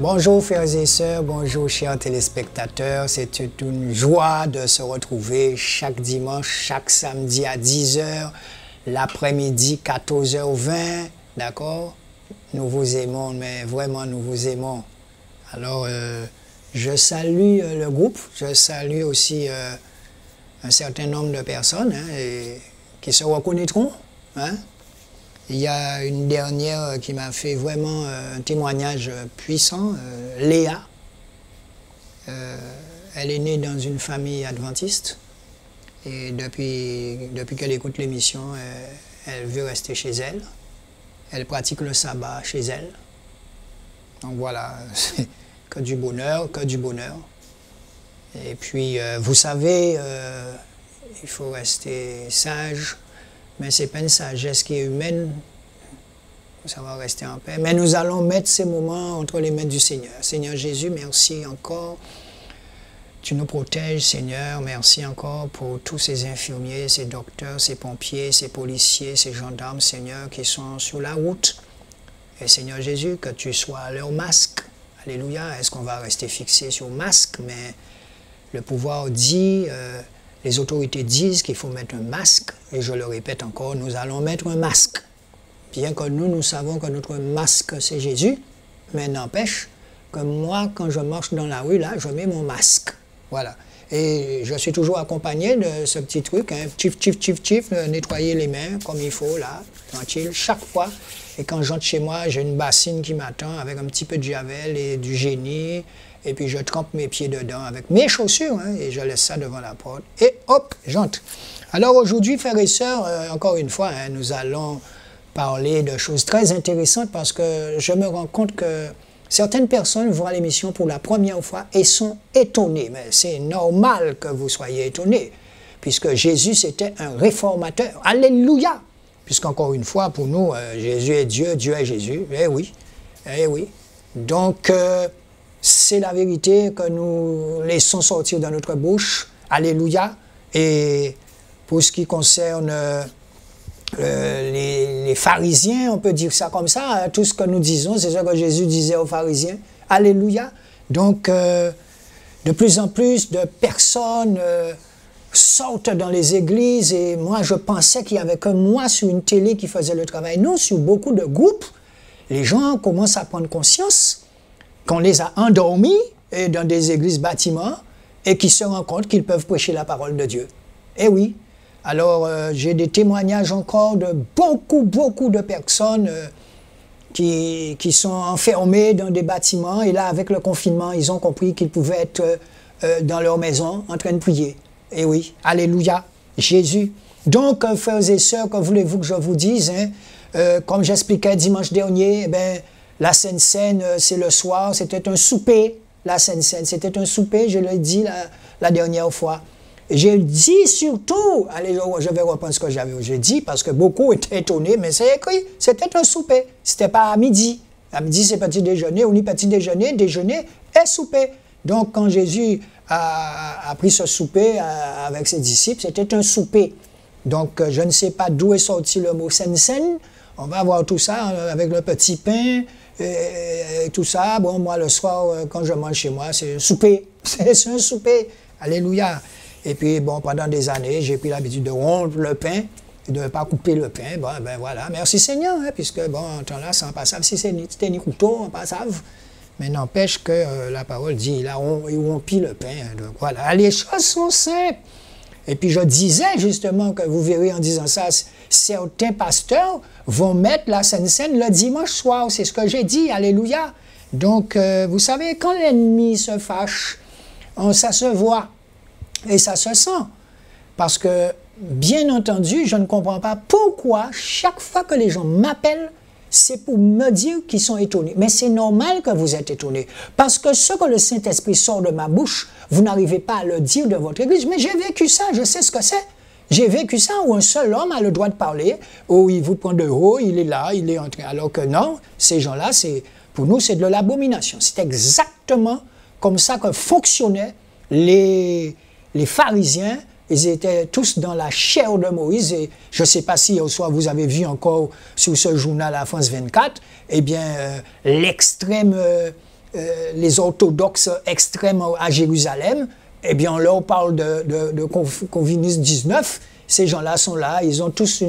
Bonjour frères et sœurs, bonjour chers téléspectateurs. C'est une joie de se retrouver chaque dimanche, chaque samedi à 10h, l'après-midi 14h20, d'accord? Nous vous aimons, mais vraiment nous vous aimons. Alors, je salue le groupe, je salue aussi un certain nombre de personnes qui se reconnaîtront. Hein? Il y a une dernière qui m'a fait vraiment un témoignage puissant, Léa. Elle est née dans une famille adventiste et depuis qu'elle écoute l'émission, elle veut rester chez elle. Elle pratique le sabbat chez elle. Donc voilà, c'est que du bonheur, que du bonheur. Et puis, vous savez, il faut rester sage. Mais ce n'est pas une sagesse qui est humaine, ça va rester en paix. Mais nous allons mettre ces moments entre les mains du Seigneur. Seigneur Jésus, merci encore. Tu nous protèges, Seigneur. Merci encore pour tous ces infirmiers, ces docteurs, ces pompiers, ces policiers, ces gendarmes, Seigneur, qui sont sur la route. Et Seigneur Jésus, que tu sois à leur masque. Alléluia. Est-ce qu'on va rester fixé sur le masque? Mais le pouvoir dit... les autorités disent qu'il faut mettre un masque, et je le répète encore, nous allons mettre un masque. Bien que nous savons que notre masque, c'est Jésus, mais n'empêche que moi, quand je marche dans la rue, là, je mets mon masque. Voilà. Et je suis toujours accompagné de ce petit truc, hein, tif, nettoyer les mains comme il faut, là, tranquille, chaque fois. Et quand j'entre chez moi, j'ai une bassine qui m'attend avec un petit peu de javel et du génie. Et puis je trempe mes pieds dedans avec mes chaussures, hein, et je laisse ça devant la porte. Et hop, j'entre. Alors aujourd'hui, frères et sœurs, encore une fois, hein, nous allons parler de choses très intéressantes parce que je me rends compte que certaines personnes voient l'émission pour la première fois et sont étonnées. Mais c'est normal que vous soyez étonnés, puisque Jésus, c'était un réformateur. Alléluia! Puisqu'encore une fois, pour nous, Jésus est Dieu, Dieu est Jésus. Eh oui, eh oui. Donc... c'est la vérité que nous laissons sortir de notre bouche. Alléluia. Et pour ce qui concerne les pharisiens, on peut dire ça comme ça, hein, tout ce que nous disons, c'est ce que Jésus disait aux pharisiens. Alléluia. Donc, de plus en plus de personnes sortent dans les églises et moi, je pensais qu'il n'y avait que moi sur une télé qui faisait le travail. Non, sur beaucoup de groupes, les gens commencent à prendre conscience qu'on les a endormis dans des églises bâtiments et qui se rendent compte qu'ils peuvent prêcher la parole de Dieu. Eh oui, alors j'ai des témoignages encore de beaucoup de personnes qui sont enfermées dans des bâtiments et là, avec le confinement, ils ont compris qu'ils pouvaient être dans leur maison en train de prier. Eh oui, alléluia, Jésus. Donc, frères et sœurs, que voulez-vous que je vous dise, hein, comme j'expliquais dimanche dernier, eh bien, la Sainte Seine, c'est le soir, c'était un souper, la Sainte Seine, c'était un souper, je l'ai dit la dernière fois. J'ai dit surtout, allez, je vais reprendre ce que j'ai dit, parce que beaucoup étaient étonnés, mais c'est écrit, c'était un souper, c'était pas à midi. À midi, c'est petit déjeuner, on dit petit déjeuner, déjeuner et souper. Donc, quand Jésus a pris ce souper avec ses disciples, c'était un souper. Donc, je ne sais pas d'où est sorti le mot Sainte Seine, on va voir tout ça avec le petit pain, et tout ça. Bon, moi, le soir, quand je mange chez moi, c'est un souper. C'est un souper. Alléluia. Et puis, bon, pendant des années, j'ai pris l'habitude de rompre le pain, et de ne pas couper le pain. Bon, ben voilà. Merci Seigneur, hein, puisque, bon, en temps-là, c'est impassable. Si c'était ni couteau, impassable. Mais n'empêche que la parole dit, il rompit le pain. Donc, voilà. Les choses sont simples. Et puis, je disais justement que vous verrez en disant ça, certains pasteurs vont mettre la Sainte Seine le dimanche soir. C'est ce que j'ai dit. Alléluia. Donc, vous savez, quand l'ennemi se fâche, ça se voit et ça se sent. Parce que, bien entendu, je ne comprends pas pourquoi chaque fois que les gens m'appellent, c'est pour me dire qu'ils sont étonnés. Mais c'est normal que vous êtes étonnés. Parce que ce que le Saint-Esprit sort de ma bouche, vous n'arrivez pas à le dire de votre église. Mais j'ai vécu ça, je sais ce que c'est. J'ai vécu ça où un seul homme a le droit de parler, où il vous prend de haut, il est là, il est en train. Alors que non, ces gens-là, pour nous, c'est de l'abomination. C'est exactement comme ça que fonctionnaient les pharisiens. Ils étaient tous dans la chair de Moïse. Et je ne sais pas si hier soir vous avez vu encore sur ce journal à France 24, eh bien, l'extrême les orthodoxes extrêmes à Jérusalem, eh bien là on parle de Corvinus 19, ces gens-là sont là, ils ont tous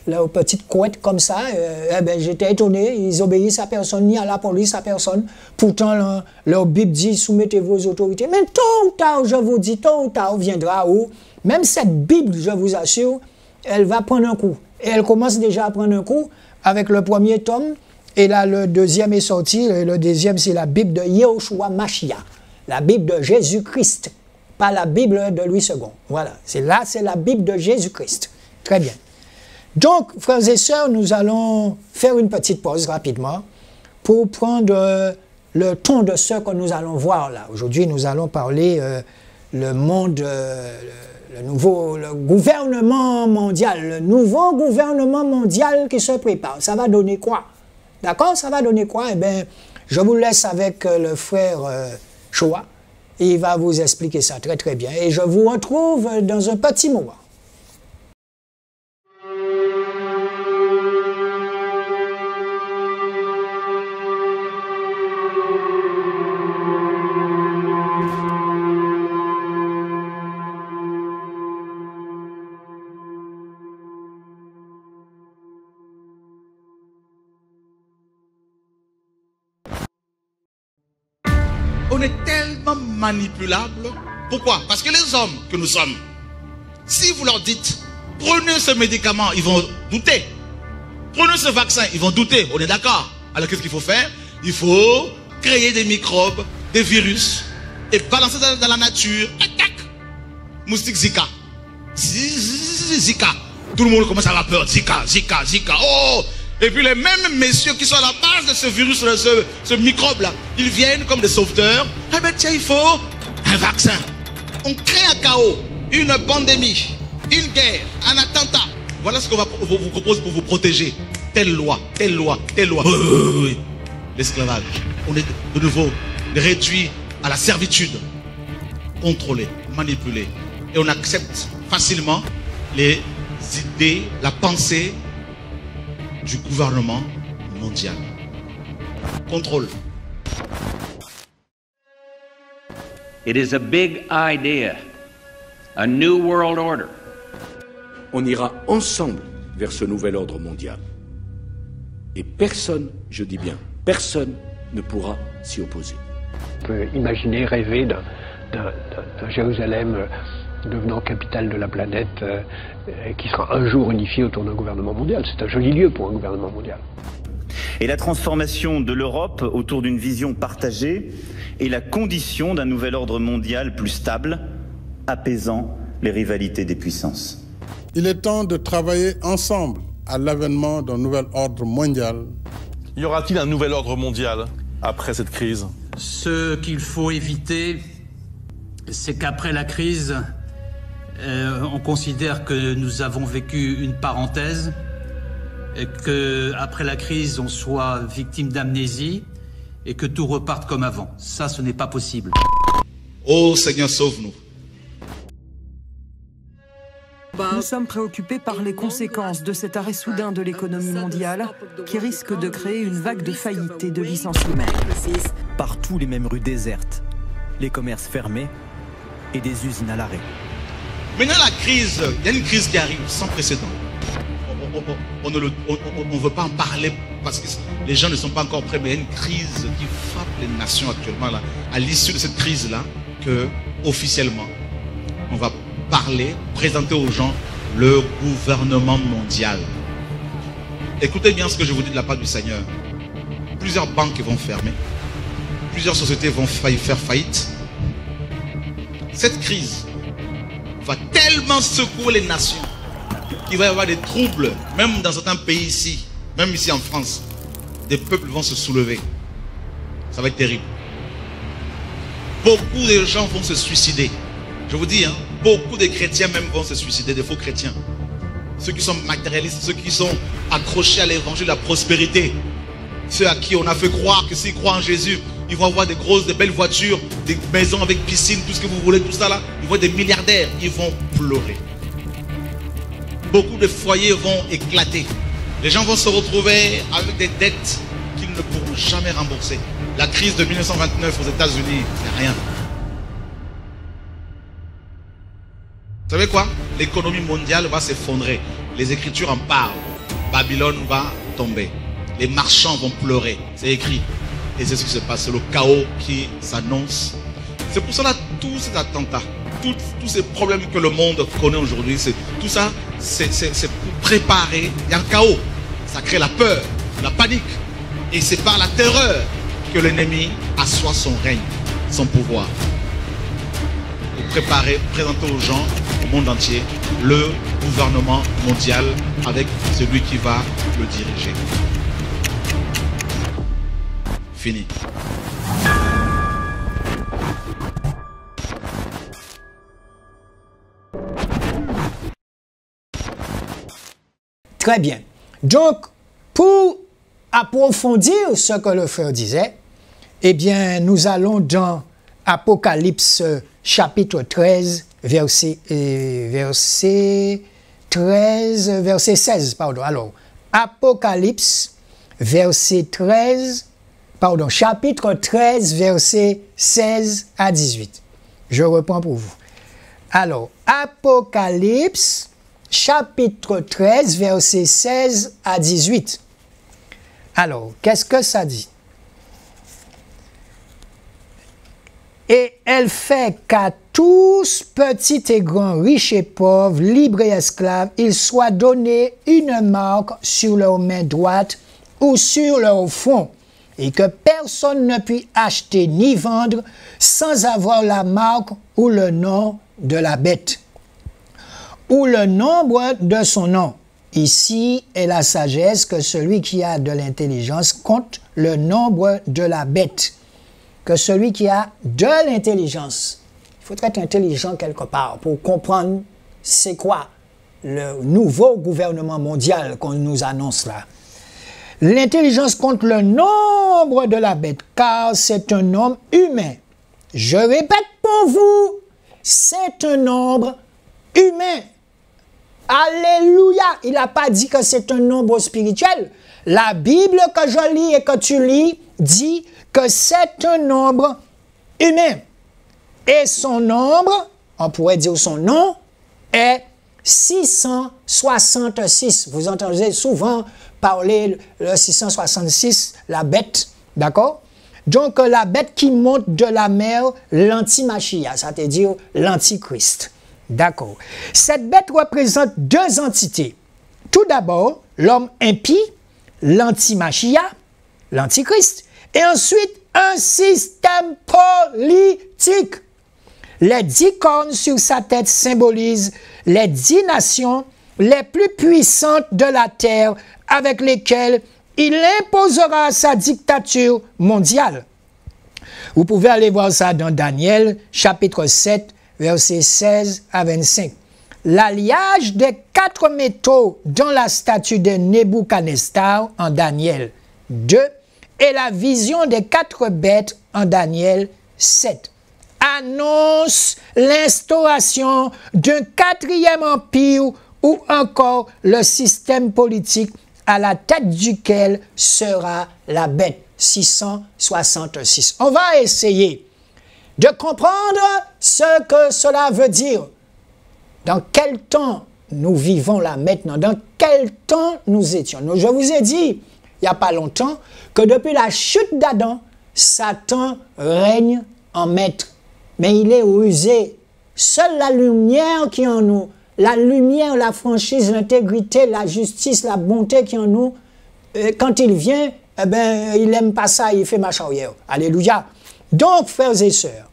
leur petite couette comme ça, eh ben, j'étais étonné, ils obéissent à personne, ni à la police, à personne, pourtant leur Bible dit soumettez-vous aux autorités, mais tôt ou tard, je vous dis, tôt ou tard viendra où, même cette Bible, je vous assure, elle va prendre un coup, et elle commence déjà à prendre un coup avec le premier tome, et là le deuxième est sorti, le deuxième c'est la Bible de Yehoshua Mashiach, la Bible de Jésus-Christ, pas la Bible de Louis II. Voilà, c'est la Bible de Jésus-Christ. Très bien. Donc, frères et sœurs, nous allons faire une petite pause rapidement pour prendre le ton de ce que nous allons voir là. Aujourd'hui, nous allons parler le monde, le gouvernement mondial, le nouveau gouvernement mondial qui se prépare. Ça va donner quoi? D'accord? Ça va donner quoi? Eh bien, je vous laisse avec le frère Shoah. Il va vous expliquer ça très très bien. Et je vous retrouve dans un petit moment. On est tellement manipulable. Pourquoi? Parce que les hommes que nous sommes, si vous leur dites, prenez ce médicament, ils vont douter. Prenez ce vaccin, ils vont douter. On est d'accord? Alors qu'est-ce qu'il faut faire? Il faut créer des microbes, des virus, et balancer dans la nature. Attaque! Moustique Zika. Zika. Tout le monde commence à avoir peur. Zika, Zika, Zika. Oh! Et puis les mêmes messieurs qui sont à la base de ce virus, ce microbe-là, ils viennent comme des sauveteurs. Ah ben tiens, il faut un vaccin. On crée un chaos, une pandémie, une guerre, un attentat. Voilà ce qu'on va vous propose pour vous protéger. Telle loi, telle loi, telle loi. Oui. L'esclavage. On est de nouveau réduit à la servitude. Contrôlé, manipulé. Et on accepte facilement les idées, la pensée du gouvernement mondial. Contrôle. It is a big idea, a new world order. On ira ensemble vers ce nouvel ordre mondial. Et personne, je dis bien, personne ne pourra s'y opposer. On peut imaginer, rêver d'un Jérusalem devenant capitale de la planète, qui sera un jour unifié autour d'un gouvernement mondial. C'est un joli lieu pour un gouvernement mondial. Et la transformation de l'Europe autour d'une vision partagée est la condition d'un nouvel ordre mondial plus stable, apaisant les rivalités des puissances. Il est temps de travailler ensemble à l'avènement d'un nouvel ordre mondial. Y aura-t-il un nouvel ordre mondial après cette crise? Ce qu'il faut éviter, c'est qu'après la crise, on considère que nous avons vécu une parenthèse, et qu'après la crise, on soit victime d'amnésie et que tout reparte comme avant. Ça, ce n'est pas possible. Oh Seigneur, sauve-nous. Nous sommes préoccupés par les conséquences de cet arrêt soudain de l'économie mondiale qui risque de créer une vague de faillites et de licenciements. Partout les mêmes rues désertes, les commerces fermés et des usines à l'arrêt. Maintenant la crise, il y a une crise qui arrive sans précédent. On ne veut pas en parler parce que les gens ne sont pas encore prêts, mais il y a une crise qui frappe les nations actuellement là. À l'issue de cette crise-là, que officiellement, on va parler, présenter aux gens le gouvernement mondial. Écoutez bien ce que je vous dis de la part du Seigneur. Plusieurs banques vont fermer, plusieurs sociétés vont faire faillite. Cette crise va tellement secouer les nations qu'il va y avoir des troubles, même dans certains pays ici, même ici en France. Des peuples vont se soulever. Ça va être terrible. Beaucoup de gens vont se suicider. Je vous dis, hein, beaucoup de chrétiens même vont se suicider, des faux chrétiens. Ceux qui sont matérialistes, ceux qui sont accrochés à l'évangile de la prospérité. Ceux à qui on a fait croire que s'ils croient en Jésus, ils vont avoir des grosses, des belles voitures, des maisons avec piscine, tout ce que vous voulez, tout ça là. Ils vont être des milliardaires, ils vont pleurer. Beaucoup de foyers vont éclater. Les gens vont se retrouver avec des dettes qu'ils ne pourront jamais rembourser. La crise de 1929 aux États-Unis, c'est rien. Vous savez quoi? L'économie mondiale va s'effondrer. Les Écritures en parlent. Babylone va tomber. Les marchands vont pleurer. C'est écrit. Et c'est ce qui se passe. C'est le chaos qui s'annonce. C'est pour cela tous ces attentats, tous ces problèmes que le monde connaît aujourd'hui, tout ça, c'est pour préparer. Il y a un chaos. Ça crée la peur, la panique. Et c'est par la terreur que l'ennemi assoit son règne, son pouvoir. Pour préparer, présenter aux gens, au monde entier, le gouvernement mondial avec celui qui va le diriger. Fini. Très bien. Donc, pour approfondir ce que le frère disait, eh bien, nous allons dans Apocalypse chapitre 13, verset 16, pardon. Alors, Apocalypse, chapitre 13, verset 16 à 18. Je reprends pour vous. Alors, Apocalypse, chapitre 13, verset 16 à 18. Alors, qu'est-ce que ça dit? Et elle fait qu'à tous, petits et grands, riches et pauvres, libres et esclaves, il soit donné une marque sur leur main droite ou sur leur front, et que personne ne puisse acheter ni vendre sans avoir la marque ou le nom de la bête, ou le nombre de son nom. Ici est la sagesse, que celui qui a de l'intelligence compte le nombre de la bête. Que celui qui a de l'intelligence, il faut être intelligent quelque part pour comprendre c'est quoi le nouveau gouvernement mondial qu'on nous annonce là. L'intelligence compte le nombre de la bête, car c'est un nombre humain. Je répète pour vous, c'est un nombre humain. Alléluia! Il n'a pas dit que c'est un nombre spirituel. La Bible que je lis et que tu lis dit que c'est un nombre humain. Et son nombre, on pourrait dire son nom, est 666. Vous entendez souvent parler le 666, la bête, d'accord? Donc la bête qui monte de la mer, l'antimachia, c'est-à-dire l'antichrist. D'accord. Cette bête représente deux entités. Tout d'abord, l'homme impie, l'antimachia, l'antichrist, et ensuite un système politique. Les 10 cornes sur sa tête symbolisent les 10 nations les plus puissantes de la terre avec lesquelles il imposera sa dictature mondiale. Vous pouvez aller voir ça dans Daniel, chapitre 7, versets 16 à 25. L'alliage des 4 métaux dans la statue de Nebuchadnezzar en Daniel 2 et la vision des 4 bêtes en Daniel 7 annonce l'instauration d'un 4e empire ou encore le système politique à la tête duquel sera la bête 666. On va essayer de comprendre ce que cela veut dire. Dans quel temps nous vivons là maintenant? Dans quel temps nous étions? Je vous ai dit, il n'y a pas longtemps, que depuis la chute d'Adam, Satan règne en maître. Mais il est rusé. Seule la lumière qui est en nous, la lumière, la franchise, l'intégrité, la justice, la bonté qui est en nous, quand il vient, eh ben, il n'aime pas ça, il fait marche arrière. Alléluia. Donc, frères et sœurs,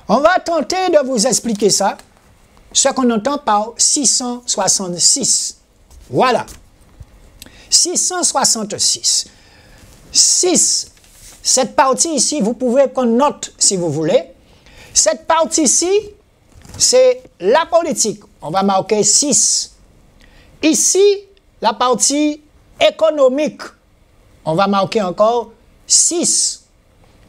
on va tenter de vous expliquer ça, ce qu'on entend par 666. Voilà. 666. 6. Cette partie ici, vous pouvez prendre note si vous voulez. Cette partie-ci, c'est la politique. On va marquer 6. Ici, la partie économique. On va marquer encore 6.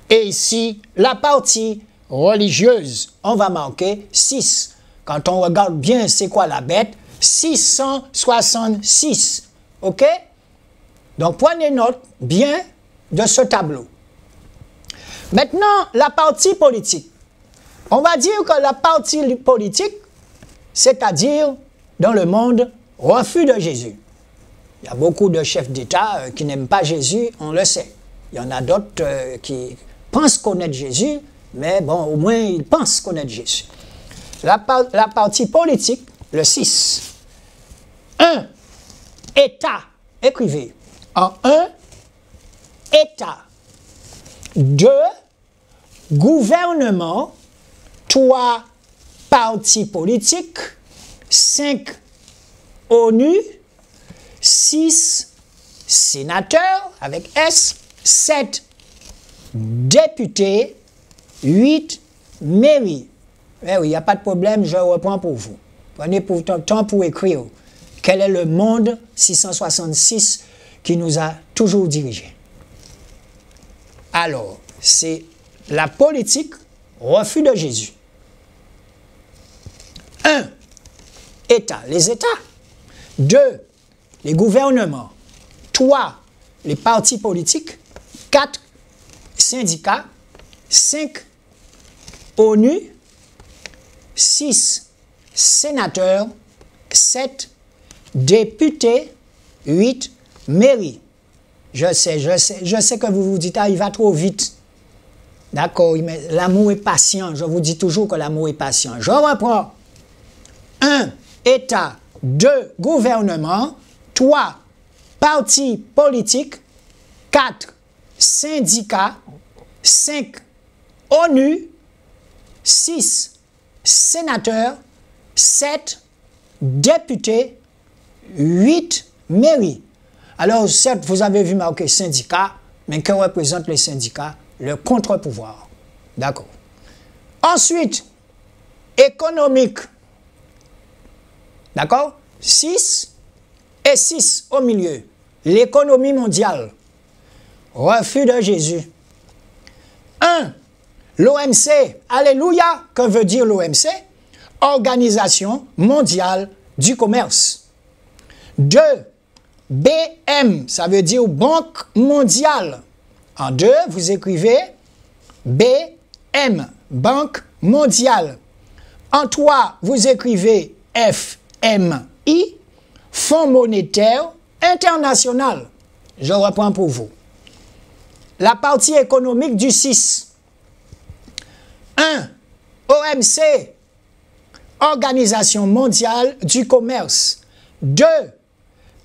Et ici, la partie religieuse. On va marquer 6. Quand on regarde bien c'est quoi la bête, 666. OK? Donc, prenez note bien de ce tableau. Maintenant, la partie politique. On va dire que la partie politique, c'est-à-dire, dans le monde, refus de Jésus. Il y a beaucoup de chefs d'État qui n'aiment pas Jésus, on le sait. Il y en a d'autres qui pensent connaître Jésus, mais bon, au moins, ils pensent connaître Jésus. La partie politique, le 6. 1. État. Écrivez. En 1, État. 2. Gouvernement. 3. Partis politiques. 5. ONU. 6. Sénateurs, avec S. 7. Députés. 8. Mairie. Eh oui, il n'y a pas de problème, je reprends pour vous. Prenez pour ton temps pour écrire. Quel est le monde 666 qui nous a toujours dirigés? Alors, c'est la politique, refus de Jésus. 1. État, les États. 2. Les gouvernements. 3. Les partis politiques. 4. Syndicats. 5. ONU. 6. Sénateurs. 7. Députés. 8. Mairie. Je sais que vous vous dites, ah, il va trop vite. D'accord, mais l'amour est patient. Je vous dis toujours que l'amour est patient. Je reprends. 1. État. 2. Gouvernement. 3. Partis politiques. 4. Syndicats. 5. ONU. 6. Sénateurs. 7. Députés. 8. Mairie. Alors, certes, vous avez vu marquer syndicat, mais que représentent les syndicats? Le contre-pouvoir. D'accord. Ensuite, économique. D'accord? 6 et 6 au milieu. L'économie mondiale. Refus de Jésus. 1. L'OMC. Alléluia. Que veut dire l'OMC? Organisation mondiale du commerce. 2. BM. Ça veut dire Banque mondiale. En 2, vous écrivez BM. Banque mondiale. En 3, vous écrivez FMI. Fonds monétaire international. Je reprends pour vous. La partie économique du 6. 1. OMC. Organisation mondiale du commerce. 2.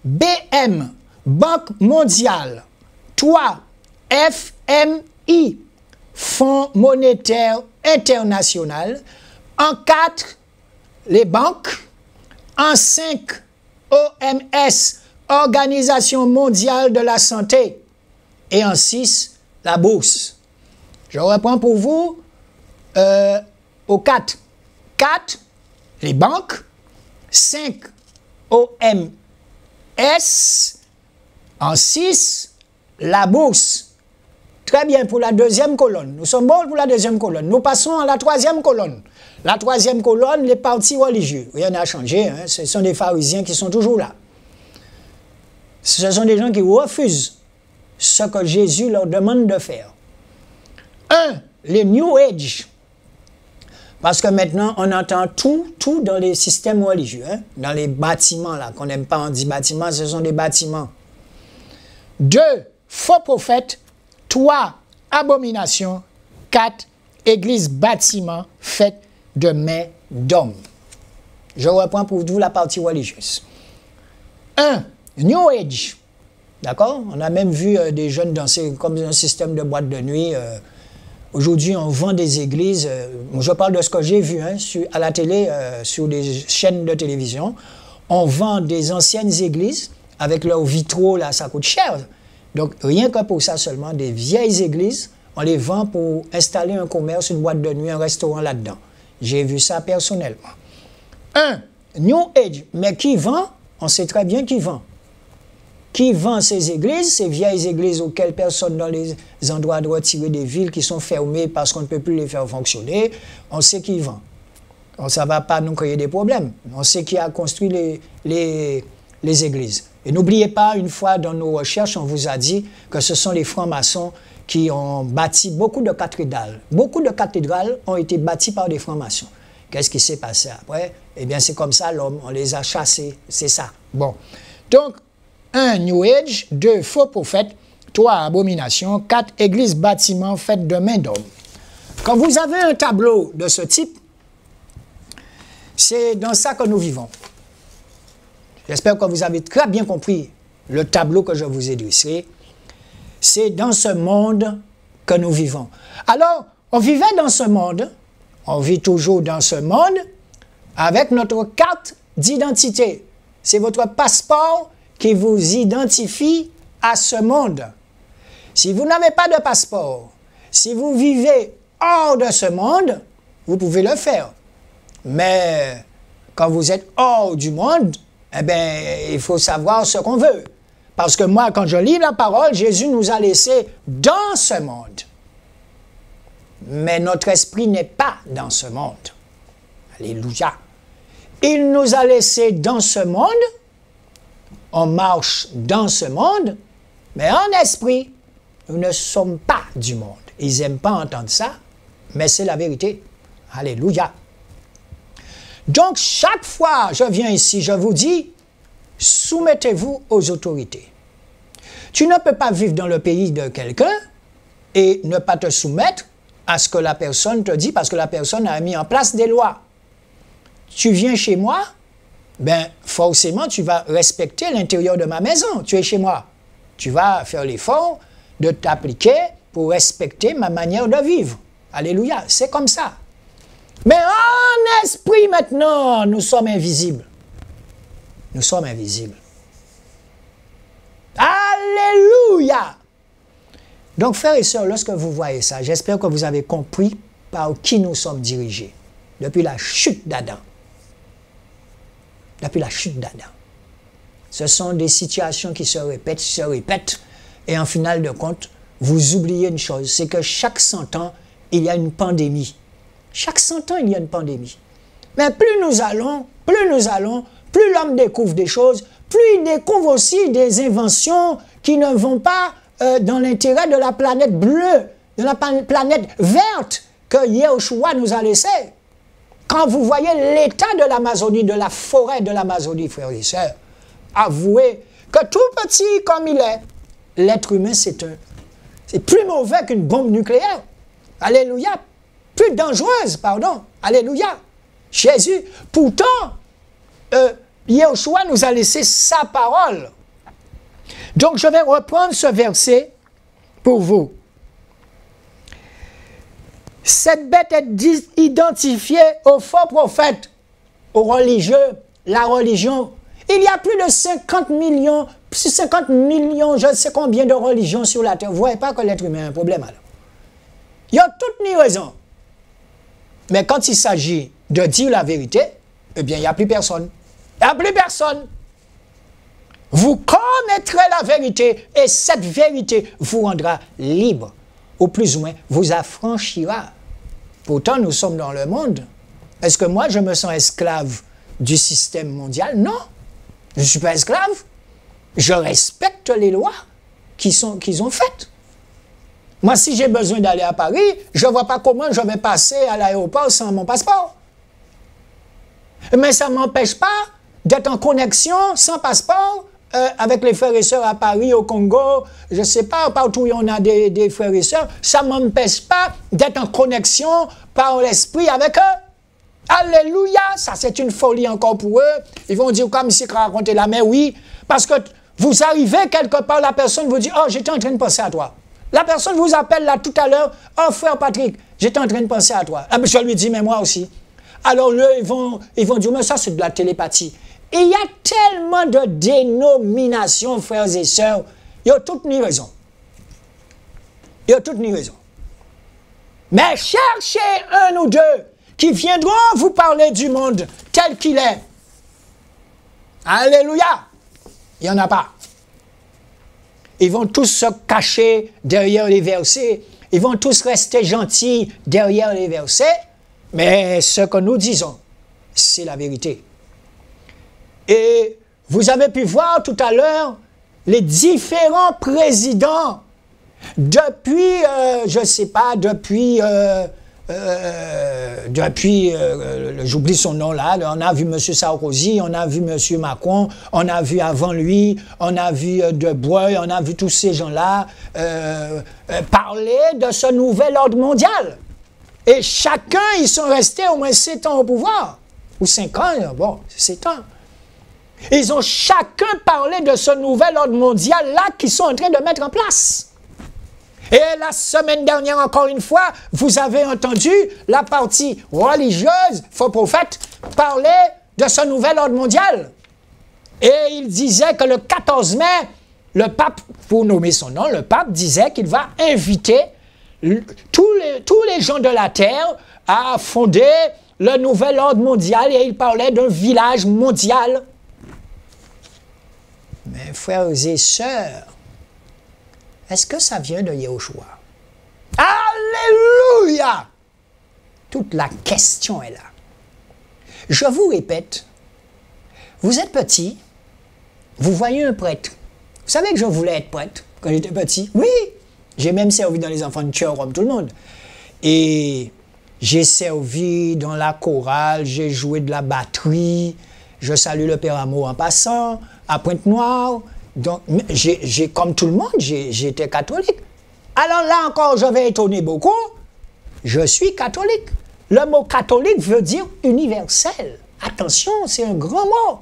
BM. Banque mondiale. 3. FMI. Fonds monétaire international. En 4. Les banques. En 5. OMS. Organisation mondiale de la santé. Et en 6. La bourse. Je reprends pour vous au 4. 4. Les banques. 5. OMS. En 6. La bourse. Très bien, pour la deuxième colonne. Nous sommes bons pour la deuxième colonne. Nous passons à la troisième colonne. La troisième colonne, les partis religieux. Rien n'a changé. Hein? Ce sont des pharisiens qui sont toujours là. Ce sont des gens qui refusent ce que Jésus leur demande de faire. 1. Les New Age. Parce que maintenant, on entend tout dans les systèmes religieux. Hein? Dans les bâtiments, là, qu'on n'aime pas, on dit bâtiments, ce sont des bâtiments. 2. Faux prophètes. 3. Abomination. 4. Église bâtiment faite de mains d'hommes. Je reprends pour vous la partie religieuse. 1. New Age. D'accord? On a même vu des jeunes danser comme un système de boîte de nuit. Aujourd'hui, on vend des églises. Je parle de ce que j'ai vu hein, à la télé, sur des chaînes de télévision. On vend des anciennes églises avec leurs vitraux, là, ça coûte cher. Donc, rien que pour ça seulement, des vieilles églises, on les vend pour installer un commerce, une boîte de nuit, un restaurant là-dedans. J'ai vu ça personnellement. 1. New Age. Mais qui vend? On sait très bien qui vend. Qui vend ces églises, ces vieilles églises auxquelles personne dans les endroits doit tirer des villes qui sont fermées parce qu'on ne peut plus les faire fonctionner? On sait qui vend. Donc, ça ne va pas nous créer des problèmes. On sait qui a construit les églises. Et n'oubliez pas, une fois dans nos recherches, on vous a dit que ce sont les francs-maçons qui ont bâti beaucoup de cathédrales. Beaucoup de cathédrales ont été bâties par des francs-maçons. Qu'est-ce qui s'est passé après? Eh bien, c'est comme ça, l'homme, on les a chassés, c'est ça. Bon. Donc, 1. New Age, 2. Faux prophètes, 3. Abomination, 4. Église bâtiment faite de main d'homme. Quand vous avez un tableau de ce type, c'est dans ça que nous vivons. J'espère que vous avez très bien compris le tableau que je vous ai dressé. C'est dans ce monde que nous vivons. Alors, on vivait dans ce monde, on vit toujours dans ce monde, avec notre carte d'identité. C'est votre passeport qui vous identifie à ce monde. Si vous n'avez pas de passeport, si vous vivez hors de ce monde, vous pouvez le faire. Mais quand vous êtes hors du monde, eh bien, il faut savoir ce qu'on veut. Parce que moi, quand je lis la parole, Jésus nous a laissés dans ce monde. Mais notre esprit n'est pas dans ce monde. Alléluia. Il nous a laissés dans ce monde. On marche dans ce monde. Mais en esprit, nous ne sommes pas du monde. Ils n'aiment pas entendre ça, mais c'est la vérité. Alléluia. Donc, chaque fois que je viens ici, je vous dis, soumettez-vous aux autorités. Tu ne peux pas vivre dans le pays de quelqu'un et ne pas te soumettre à ce que la personne te dit parce que la personne a mis en place des lois. Tu viens chez moi, ben forcément tu vas respecter l'intérieur de ma maison. Tu es chez moi. Tu vas faire l'effort de t'appliquer pour respecter ma manière de vivre. Alléluia, c'est comme ça. Mais en esprit maintenant, nous sommes invisibles. Nous sommes invisibles. Alléluia! Donc, frères et sœurs, lorsque vous voyez ça, j'espère que vous avez compris par qui nous sommes dirigés depuis la chute d'Adam. Depuis la chute d'Adam. Ce sont des situations qui se répètent, et en final de compte, vous oubliez une chose, c'est que chaque 100 ans, il y a une pandémie. Chaque 100 ans, il y a une pandémie. Mais plus nous allons, plus l'homme découvre des choses, plus il découvre aussi des inventions qui ne vont pas dans l'intérêt de la planète bleue, de la planète verte que Yahushua nous a laissé. Quand vous voyez l'état de l'Amazonie, de la forêt de l'Amazonie, frères et sœurs, avouez que tout petit comme il est, l'être humain, c'est plus mauvais qu'une bombe nucléaire. Alléluia. Plus dangereuse, pardon. Alléluia. Jésus, pourtant, Yahushua nous a laissé sa parole. Donc, je vais reprendre ce verset pour vous. Cette bête est identifiée aux faux prophètes, aux religieux, la religion. Il y a plus de 50 millions, je ne sais combien de religions sur la terre. Vous ne voyez pas que l'être humain a un problème alors. Il y a toutes les raisons. Mais quand il s'agit de dire la vérité, eh bien, il n'y a plus personne. Il n'y a plus personne. Vous connaîtrez la vérité et cette vérité vous rendra libre. Ou plus ou moins, vous affranchira. Pourtant, nous sommes dans le monde. Est-ce que moi, je me sens esclave du système mondial? Non. Je ne suis pas esclave. Je respecte les lois qu'ils ont faites. Moi, si j'ai besoin d'aller à Paris, je ne vois pas comment je vais passer à l'aéroport sans mon passeport. Mais ça ne m'empêche pas d'être en connexion sans passeport avec les frères et sœurs à Paris, au Congo, je ne sais pas, partout où on a des frères et sœurs. Ça ne m'empêche pas d'être en connexion par l'esprit avec eux. Alléluia! Ça, c'est une folie encore pour eux. Ils vont dire comme si raconter là, mais oui, parce que vous arrivez quelque part, la personne vous dit, oh, j'étais en train de penser à toi. La personne vous appelle là tout à l'heure, oh frère Patrick, j'étais en train de penser à toi. Ah, je lui dis, mais moi aussi. Alors eux, ils vont dire, mais ça c'est de la télépathie. Et il y a tellement de dénominations, frères et sœurs, il y a toutes les raisons. Il y a toutes les raisons. Mais cherchez un ou deux qui viendront vous parler du monde tel qu'il est. Alléluia! Il n'y en a pas. Ils vont tous se cacher derrière les versets. Ils vont tous rester gentils derrière les versets. Mais ce que nous disons, c'est la vérité. Et vous avez pu voir tout à l'heure les différents présidents depuis, je ne sais pas, depuis j'oublie son nom là, on a vu M. Sarkozy, on a vu M. Macron, on a vu avant lui, on a vu De Bruyne, on a vu tous ces gens-là parler de ce nouvel ordre mondial. Et chacun, ils sont restés au moins 7 ans au pouvoir, ou 5 ans, bon, 7 ans. Ils ont chacun parlé de ce nouvel ordre mondial là qu'ils sont en train de mettre en place. Et la semaine dernière, encore une fois, vous avez entendu la partie religieuse, faux prophète, parler de ce nouvel ordre mondial. Et il disait que le 14 mai, le pape, pour nommer son nom, le pape disait qu'il va inviter tous les gens de la terre à fonder le nouvel ordre mondial, et il parlait d'un village mondial. Mais frères et sœurs, est-ce que ça vient de Yahushua? Alléluia! Toute la question est là. Je vous répète, vous êtes petit, vous voyez un prêtre. Vous savez que je voulais être prêtre quand j'étais petit? Oui! J'ai même servi dans les enfants de chœur comme tout le monde. Et j'ai servi dans la chorale, j'ai joué de la batterie, je salue le Père Amour en passant, à Pointe-Noire. Donc, comme tout le monde, j'étais catholique. Alors là encore, je vais étonner beaucoup. Je suis catholique. Le mot catholique veut dire universel. Attention, c'est un grand mot.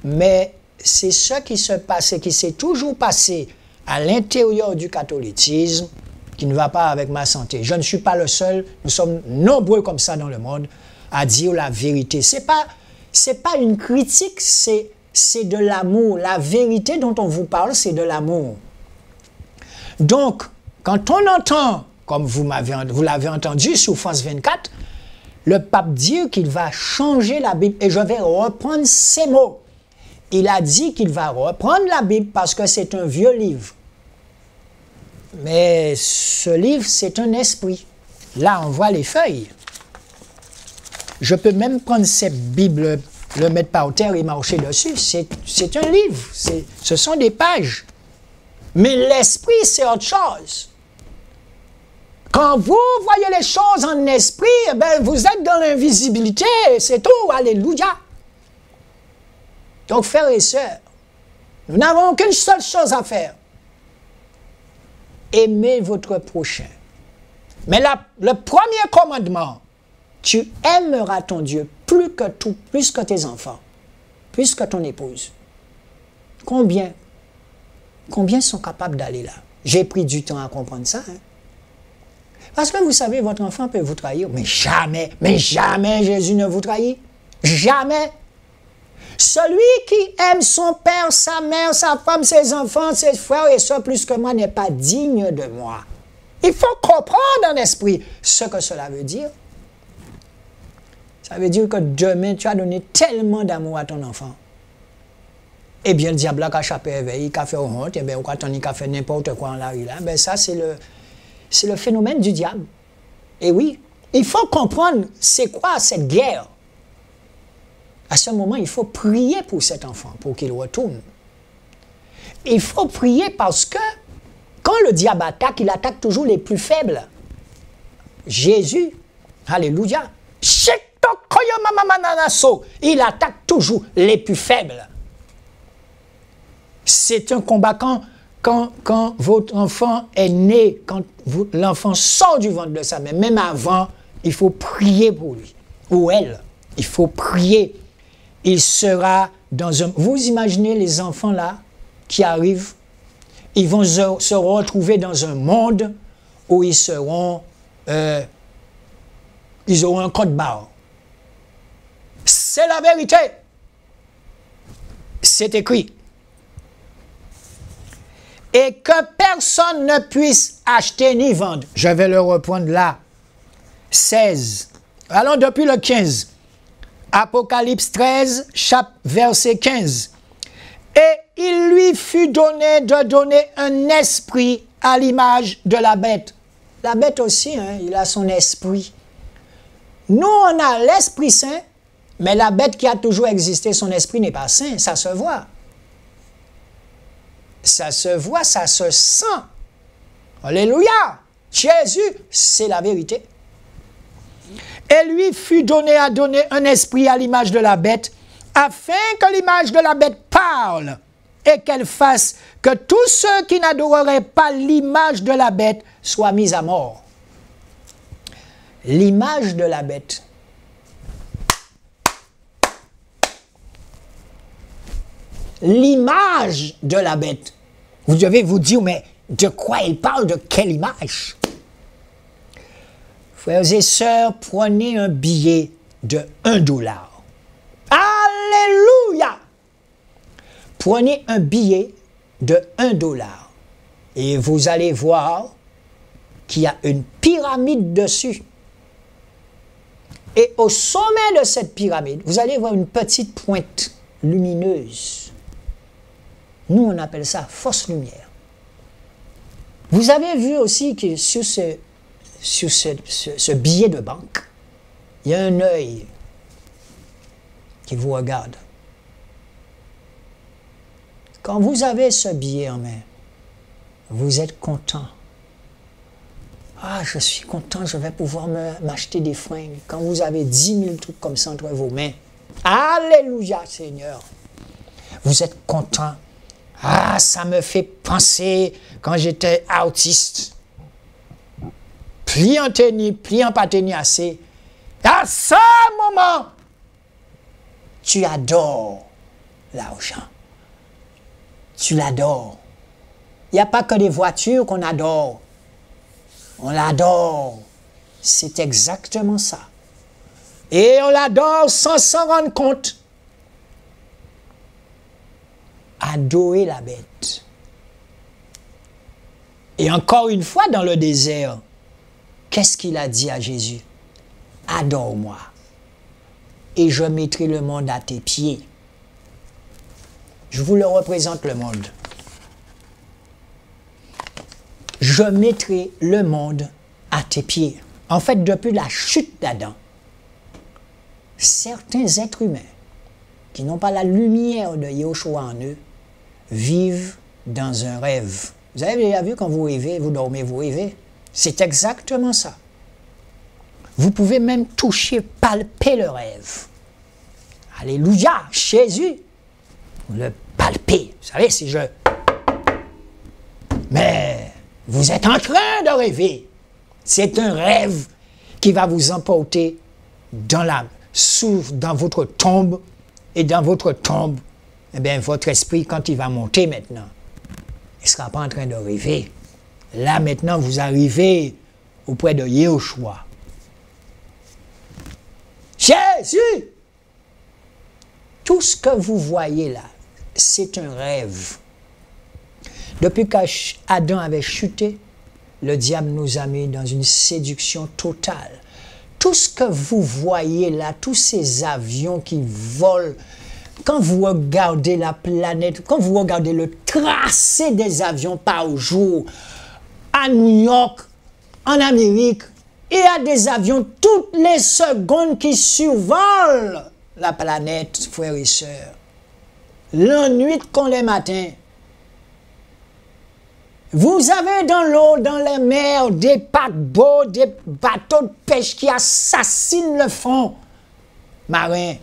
Mais c'est ce qui se passe et qui s'est toujours passé à l'intérieur du catholicisme qui ne va pas avec ma santé. Je ne suis pas le seul. Nous sommes nombreux comme ça dans le monde à dire la vérité. C'est pas une critique, c'est de l'amour. La vérité dont on vous parle, c'est de l'amour. Donc, quand on entend, comme vous l'avez entendu sur France 24, le pape dire qu'il va changer la Bible, et je vais reprendre ces mots. Il a dit qu'il va reprendre la Bible parce que c'est un vieux livre. Mais ce livre, c'est un esprit. Là, on voit les feuilles. Je peux même prendre cette Bible, le mettre par terre et marcher dessus. C'est un livre, ce sont des pages. Mais l'esprit, c'est autre chose. Quand vous voyez les choses en esprit, eh bien, vous êtes dans l'invisibilité, c'est tout, alléluia. Donc, frères et sœurs, nous n'avons qu'une seule chose à faire. Aimez votre prochain. Mais le premier commandement, tu aimeras ton Dieu plus que tout, plus que tes enfants, plus que ton épouse. Combien sont capables d'aller là? J'ai pris du temps à comprendre ça. Hein? Parce que vous savez, votre enfant peut vous trahir, mais jamais Jésus ne vous trahit. Jamais. Celui qui aime son père, sa mère, sa femme, ses enfants, ses frères et soeurs plus que moi n'est pas digne de moi. Il faut comprendre en esprit ce que cela veut dire. Ça veut dire que demain, tu as donné tellement d'amour à ton enfant. Eh bien, le diable a échappé éveillé, il a fait honte, eh bien, on a fait n'importe quoi en la rue là. Ben, ça, c'est le phénomène du diable. Et oui, il faut comprendre c'est quoi cette guerre. À ce moment, il faut prier pour cet enfant, pour qu'il retourne. Il faut prier parce que quand le diable attaque, il attaque toujours les plus faibles. Jésus, alléluia, il attaque toujours les plus faibles. C'est un combat quand votre enfant est né, quand l'enfant sort du ventre de sa mère, même avant, il faut prier pour lui, ou elle. Il faut prier. Il sera dans un... Vous imaginez les enfants là, qui arrivent, ils vont se retrouver dans un monde où ils auront un code barre. C'est la vérité. C'est écrit. Et que personne ne puisse acheter ni vendre. Je vais le reprendre là. 16. Allons depuis le 15. Apocalypse 13, verset 15. Et il lui fut donné de donner un esprit à l'image de la bête. La bête aussi, hein, il a son esprit. Nous, on a l'Esprit Saint Mais la bête qui a toujours existé, son esprit n'est pas saint, ça se voit. Ça se voit, ça se sent. Alléluia! Jésus, c'est la vérité. Et lui fut donné à donner un esprit à l'image de la bête, afin que l'image de la bête parle et qu'elle fasse que tous ceux qui n'adoreraient pas l'image de la bête soient mis à mort. L'image de la bête. L'image de la bête. Vous devez vous dire, mais de quoi il parle? De quelle image? Frères et sœurs, prenez un billet de $1. Alléluia! Prenez un billet de $1 et vous allez voir qu'il y a une pyramide dessus. Et au sommet de cette pyramide, vous allez voir une petite pointe lumineuse. Nous, on appelle ça fausse lumière. Vous avez vu aussi que sur ce billet de banque, il y a un œil qui vous regarde. Quand vous avez ce billet en main, vous êtes content. Ah, je suis content, je vais pouvoir m'acheter des fringues. Quand vous avez 10 000 trucs comme ça entre vos mains, alléluia Seigneur, vous êtes content. Ah, ça me fait penser quand j'étais autiste. Pliant pas tenu assez. À ce moment, tu adores l'argent. Tu l'adores. Il n'y a pas que des voitures qu'on adore. On l'adore. C'est exactement ça. Et on l'adore sans s'en rendre compte. Adorer la bête. Et encore une fois, dans le désert, qu'est-ce qu'il a dit à Jésus? Adore-moi, et je mettrai le monde à tes pieds. Je vous le représente, le monde. Je mettrai le monde à tes pieds. En fait, depuis la chute d'Adam, certains êtres humains qui n'ont pas la lumière de Yahushua en eux vivent dans un rêve. Vous avez déjà vu quand vous rêvez, vous dormez, vous rêvez? C'est exactement ça. Vous pouvez même toucher, palper le rêve. Alléluia, Jésus, le palper. Vous savez, si je... Mais vous êtes en train de rêver. C'est un rêve qui va vous emporter dans votre tombe. Et dans votre tombe, eh bien, votre esprit, quand il va monter maintenant, il ne sera pas en train de rêver. Là, maintenant, vous arrivez auprès de Yahushua. Jésus! Tout ce que vous voyez là, c'est un rêve. Depuis qu'Adam avait chuté, le diable nous a mis dans une séduction totale. Tout ce que vous voyez là, tous ces avions qui volent, quand vous regardez la planète, quand vous regardez le tracé des avions par jour, à New York, en Amérique, il y a des avions toutes les secondes qui survolent la planète, frères et sœurs. La nuit comme les matins. Vous avez dans l'eau, dans les mers, des paquebots, des bateaux de pêche qui assassinent le fond marin.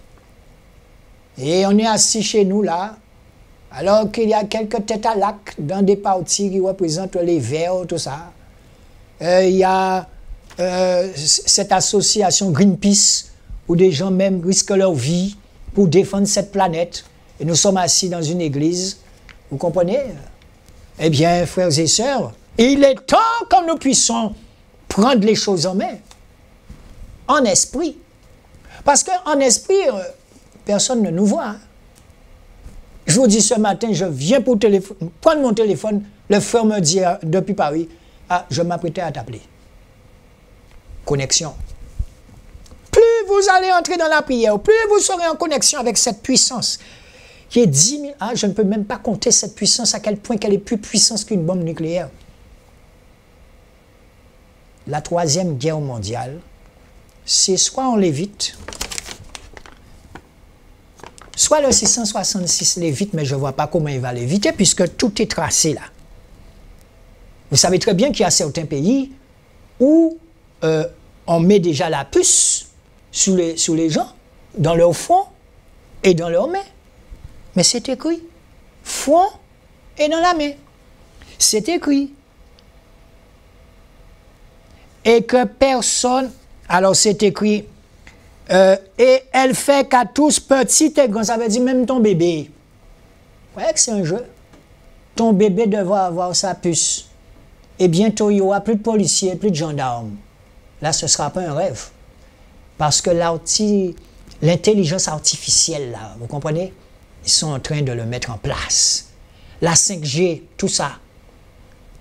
Et on est assis chez nous là, alors qu'il y a quelques têtes à lac dans des parties qui représentent les vers, tout ça. Il y a cette association Greenpeace, où des gens même risquent leur vie pour défendre cette planète. Et nous sommes assis dans une église, vous comprenez? Eh bien, frères et sœurs, il est temps que nous puissions prendre les choses en main, en esprit. Parce qu'en esprit, personne ne nous voit. Hein. Je vous dis ce matin, je viens pour prendre mon téléphone, le frère me dit depuis Paris, ah, je m'apprêtais à t'appeler. Connexion. Plus vous allez entrer dans la prière, plus vous serez en connexion avec cette puissance qui est 10 000... Ah, je ne peux même pas compter cette puissance, à quel point qu'elle est plus puissante qu'une bombe nucléaire. La Troisième Guerre mondiale, c'est soit on l'évite, soit le 666 l'évite, mais je ne vois pas comment il va l'éviter, puisque tout est tracé là. Vous savez très bien qu'il y a certains pays où on met déjà la puce sous les gens, dans leur front et dans leurs mains. Mais c'est écrit, front et dans la main. C'est écrit. Et que personne, alors c'est écrit, et elle fait qu'à tous petits et grands, ça veut dire même ton bébé. Vous voyez que c'est un jeu. Ton bébé devra avoir sa puce. Et bientôt, il n'y aura plus de policiers, plus de gendarmes. Là, ce ne sera pas un rêve. Parce que l'intelligence artificielle, là, vous comprenez? Ils sont en train de le mettre en place. La 5G, tout ça,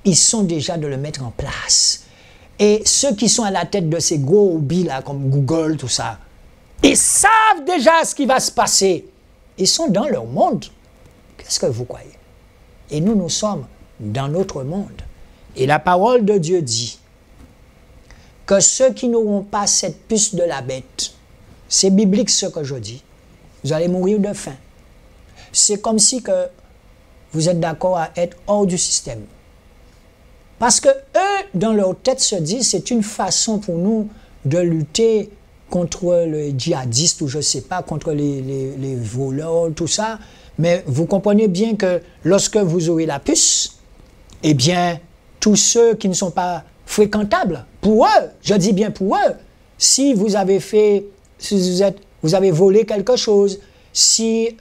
ils sont déjà de le mettre en place. Et ceux qui sont à la tête de ces gros hobbies, là, comme Google, tout ça, ils savent déjà ce qui va se passer. Ils sont dans leur monde. Qu'est-ce que vous croyez? Et nous, nous sommes dans notre monde. Et la parole de Dieu dit que ceux qui n'auront pas cette puce de la bête, c'est biblique ce que je dis, vous allez mourir de faim. C'est comme si que vous êtes d'accord à être hors du système. Parce que eux, dans leur tête, se disent c'est une façon pour nous de lutter contre les djihadistes ou je ne sais pas, contre les voleurs, tout ça. Mais vous comprenez bien que lorsque vous aurez la puce, eh bien, tous ceux qui ne sont pas fréquentables, pour eux, je dis bien pour eux, si vous avez fait, si vous avez volé quelque chose, si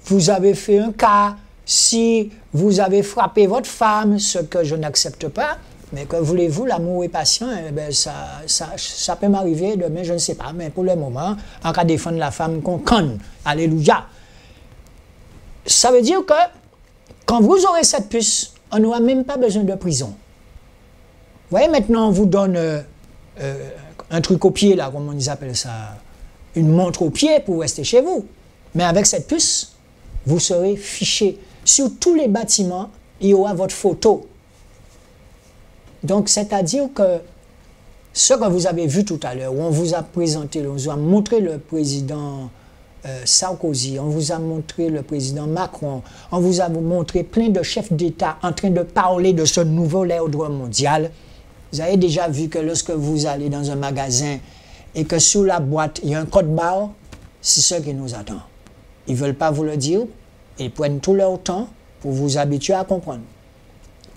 vous avez fait un cas, si vous avez frappé votre femme, ce que je n'accepte pas, mais que voulez-vous, l'amour est patient, eh bien, ça peut m'arriver demain, je ne sais pas, mais pour le moment, en cas de défendre la femme qu'on conne, alléluia. Ça veut dire que quand vous aurez cette puce, on n'aura même pas besoin de prison. Vous voyez, maintenant, on vous donne un truc au pied, là, comment ils appellent ça, une montre au pied pour rester chez vous. Mais avec cette puce, vous serez fiché. Sur tous les bâtiments, il y aura votre photo. Donc, c'est-à-dire que ce que vous avez vu tout à l'heure, où on vous a présenté, on vous a montré le président Sarkozy, on vous a montré le président Macron, on vous a montré plein de chefs d'État en train de parler de ce nouveau ordre mondial. Vous avez déjà vu que lorsque vous allez dans un magasin et que sur la boîte, il y a un code barre, c'est ce qui nous attend. Ils ne veulent pas vous le dire, ils prennent tout leur temps pour vous habituer à comprendre.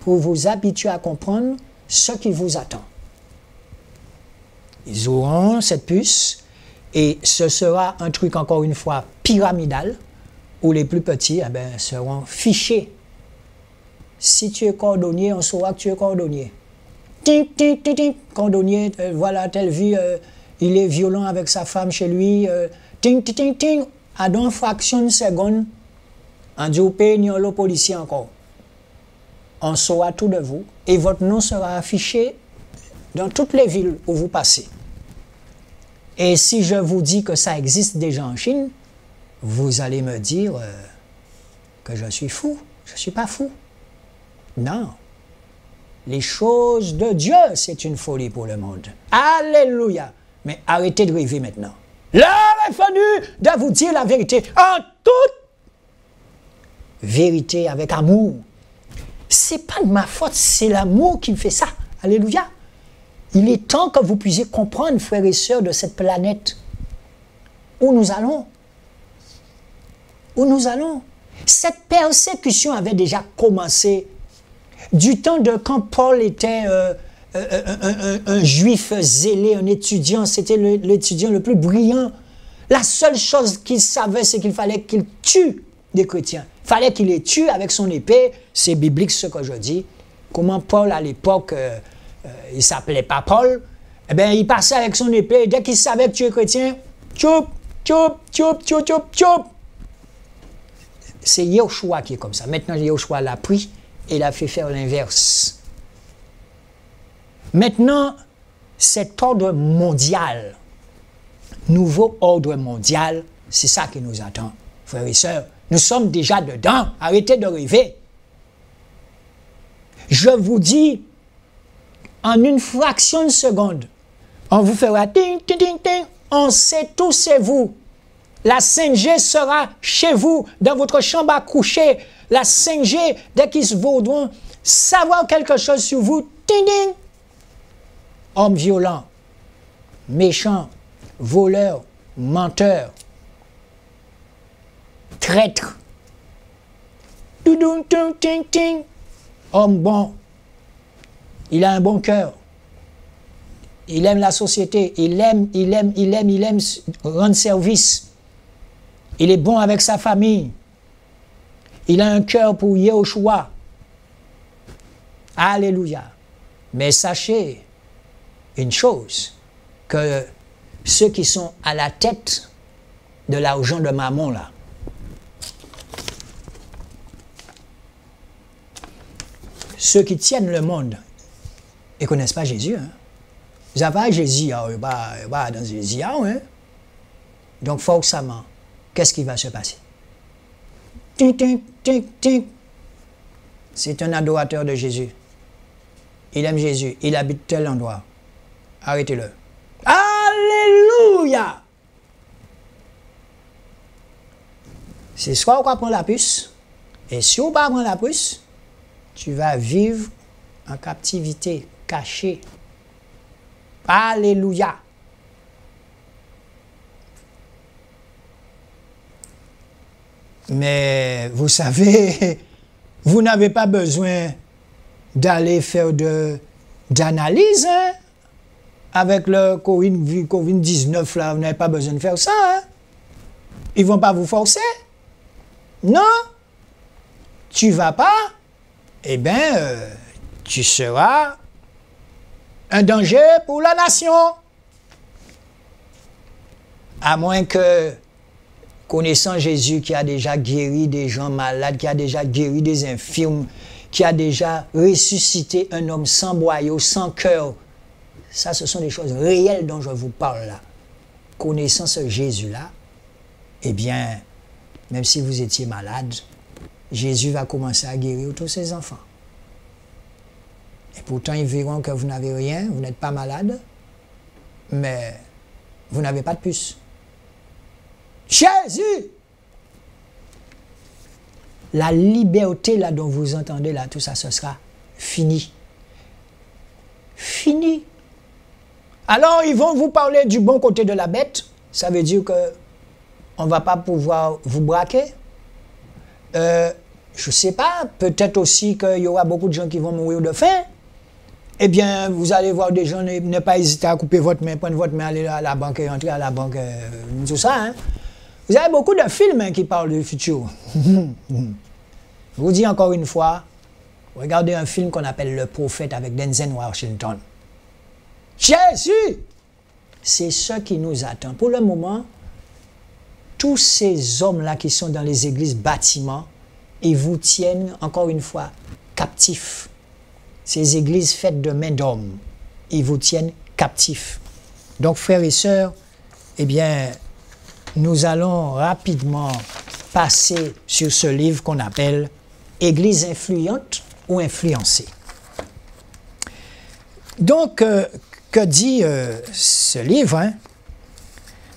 Pour vous habituer à comprendre ce qui vous attend. Ils auront cette puce et ce sera un truc encore une fois pyramidal où les plus petits eh bien, seront fichés. Si tu es cordonnier, on saura que tu es cordonnier. Ting, ting, ting, ting. Cordonnier, voilà, telle vie, il est violent avec sa femme chez lui. Ting, ting, ting, ting. À une fraction de seconde, on dit au pays, ni au policier encore. On saura tout de vous et votre nom sera affiché dans toutes les villes où vous passez. Et si je vous dis que ça existe déjà en Chine, vous allez me dire que je suis fou. Je ne suis pas fou. Non. Les choses de Dieu, c'est une folie pour le monde. Alléluia. Mais arrêtez de rêver maintenant. L'heure est venue de vous dire la vérité en toute vérité, avec amour. C'est pas de ma faute, c'est l'amour qui me fait ça. Alléluia. Il est temps que vous puissiez comprendre, frères et sœurs de cette planète, où nous allons. Où nous allons. Cette persécution avait déjà commencé du temps de quand Paul était un juif zélé, un étudiant, c'était l'étudiant le plus brillant. La seule chose qu'il savait, c'est qu'il fallait qu'il tue des chrétiens. Il fallait qu'il les tue avec son épée. C'est biblique ce que je dis. Comment Paul, à l'époque, il ne s'appelait pas Paul, eh bien, il passait avec son épée. Et dès qu'il savait que tu es chrétien, tchoup, tchoup, tchoup, tchoup, tchoup, tchoup. C'est Yahushua qui est comme ça. Maintenant, Yahushua l'a pris et l'a fait faire l'inverse. Maintenant, cet ordre mondial, nouveau ordre mondial, c'est ça qui nous attend, frères et sœurs. Nous sommes déjà dedans. Arrêtez de rêver. Je vous dis, en une fraction de seconde, on vous fera ting, ting, ting, ting. On sait tous, c'est vous. La 5G sera chez vous, dans votre chambre à coucher. La 5G, dès qu'ils voudront savoir quelque chose sur vous, ding ding. Hommes violents, méchants, voleurs, menteurs, traîtres. Homme bon, il a un bon cœur. Il aime la société, il aime rendre service. Il est bon avec sa famille. Il a un cœur pour Yehoshua. Alléluia. Mais sachez une chose, que ceux qui sont à la tête de l'argent de Mammon, là, ceux qui tiennent le monde, ils ne connaissent pas Jésus. Hein? Ils n'ont pas Jésus, ils pas dans Jésus. Hein? Donc, forcément, qu'est-ce qui va se passer? Ting, ting, ting, ting. C'est un adorateur de Jésus. Il aime Jésus. Il habite tel endroit. Arrêtez-le. Alléluia! C'est soit on va prendre la puce, et si on ne prend pas la puce, tu vas vivre en captivité, caché. Alléluia! Mais vous savez, vous n'avez pas besoin d'aller faire d'analyse, hein? Avec le COVID-19, là, vous n'avez pas besoin de faire ça. Hein? Ils ne vont pas vous forcer. Non. Tu ne vas pas, eh bien, tu seras un danger pour la nation. À moins que, connaissant Jésus qui a déjà guéri des gens malades, qui a déjà guéri des infirmes, qui a déjà ressuscité un homme sans boyau, sans cœur. Ça, ce sont des choses réelles dont je vous parle là. Connaissant ce Jésus-là, eh bien, même si vous étiez malade, Jésus va commencer à guérir tous ses enfants. Et pourtant, ils verront que vous n'avez rien, vous n'êtes pas malade, mais vous n'avez pas de puce. Jésus! La liberté là dont vous entendez là, tout ça, ce sera fini. Fini. Alors, ils vont vous parler du bon côté de la bête. Ça veut dire qu'on ne va pas pouvoir vous braquer. Je ne sais pas, peut-être aussi qu'il y aura beaucoup de gens qui vont mourir de faim. Eh bien, vous allez voir des gens, ne pas hésiter à couper votre main, prendre votre main, aller à la banque et entrer à la banque, tout ça. Hein? Vous avez beaucoup de films hein, qui parlent du futur. Je vous dis encore une fois, regardez un film qu'on appelle Le Prophète avec Denzel Washington. Jésus, c'est ce qui nous attend. Pour le moment, tous ces hommes-là qui sont dans les églises bâtiments, ils vous tiennent, encore une fois, captifs. Ces églises faites de main d'hommes, ils vous tiennent captifs. Donc, frères et sœurs, eh bien, nous allons rapidement passer sur ce livre qu'on appelle « Église influente ou influencée ». Donc, que dit ce livre, hein?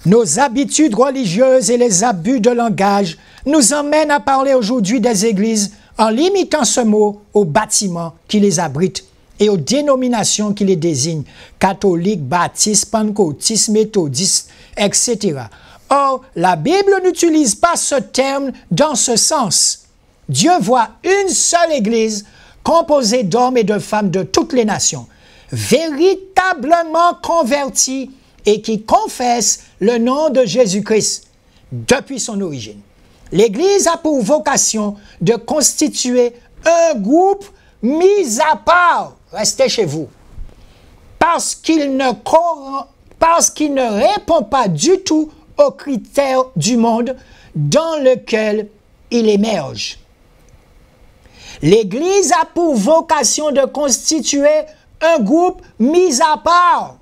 Nos habitudes religieuses et les abus de langage nous emmènent à parler aujourd'hui des églises en limitant ce mot aux bâtiments qui les abritent et aux dénominations qui les désignent, catholiques, baptistes, pentecôtistes, méthodistes, etc. Or, la Bible n'utilise pas ce terme dans ce sens. Dieu voit une seule Église composée d'hommes et de femmes de toutes les nations, véritablement convertis et qui confessent le nom de Jésus-Christ depuis son origine. L'Église a pour vocation de constituer un groupe mis à part, restez chez vous, parce qu'il ne répond pas du tout aux critères du monde dans lequel il émerge. L'Église a pour vocation de constituer un groupe mis à part,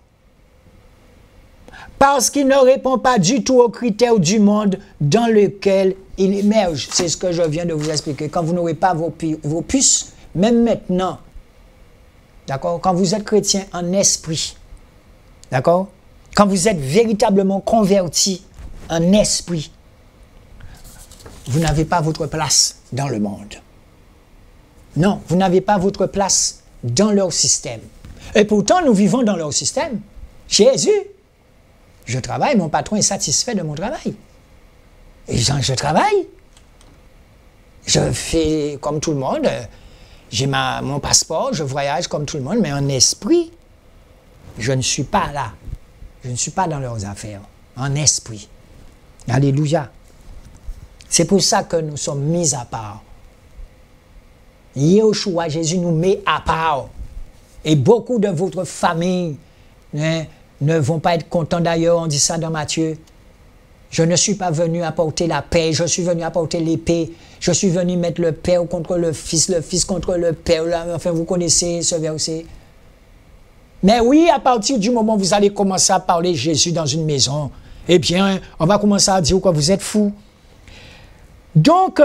parce qu'il ne répond pas du tout aux critères du monde dans lequel il émerge. C'est ce que je viens de vous expliquer. Quand vous n'aurez pas vos puces, même maintenant, d'accord, quand vous êtes chrétien en esprit, d'accord, quand vous êtes véritablement converti en esprit, vous n'avez pas votre place dans le monde. Non, vous n'avez pas votre place dans leur système. Et pourtant, nous vivons dans leur système. Jésus, je travaille, mon patron est satisfait de mon travail. Et je travaille. Je fais comme tout le monde. J'ai mon passeport, je voyage comme tout le monde, mais en esprit, je ne suis pas là. Je ne suis pas dans leurs affaires. En esprit. Alléluia. C'est pour ça que nous sommes mis à part. Yeshua, Jésus nous met à part. Et beaucoup de votre famille ne vont pas être contents d'ailleurs, on dit ça dans Matthieu. Je ne suis pas venu apporter la paix, je suis venu apporter l'épée. Je suis venu mettre le Père contre le Fils contre le Père. Enfin, vous connaissez ce verset. Mais oui, à partir du moment où vous allez commencer à parler Jésus dans une maison, eh bien, on va commencer à dire que vous êtes fous. Donc,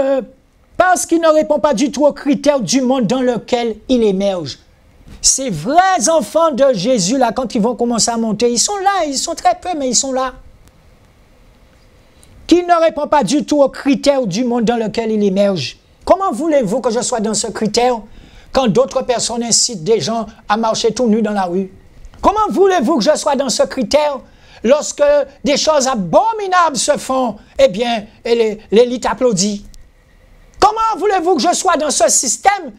parce qu'il ne répond pas du tout aux critères du monde dans lequel il émerge. Ces vrais enfants de Jésus, là, quand ils vont commencer à monter, ils sont là, ils sont très peu, mais ils sont là. Qui ne répond pas du tout aux critères du monde dans lequel il émerge. Comment voulez-vous que je sois dans ce critère quand d'autres personnes incitent des gens à marcher tout nus dans la rue? Comment voulez-vous que je sois dans ce critère lorsque des choses abominables se font? Eh bien, l'élite applaudit. Comment voulez-vous que je sois dans ce système,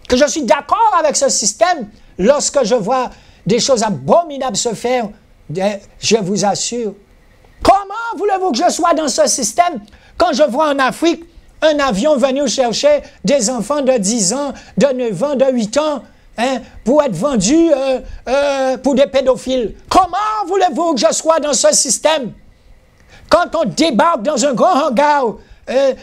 que je suis d'accord avec ce système, lorsque je vois des choses abominables se faire? Je vous assure. Comment voulez-vous que je sois dans ce système quand je vois en Afrique un avion venir chercher des enfants de 10 ans, de 9 ans, de 8 ans, pour être vendus pour des pédophiles? Comment voulez-vous que je sois dans ce système quand on débarque dans un grand hangar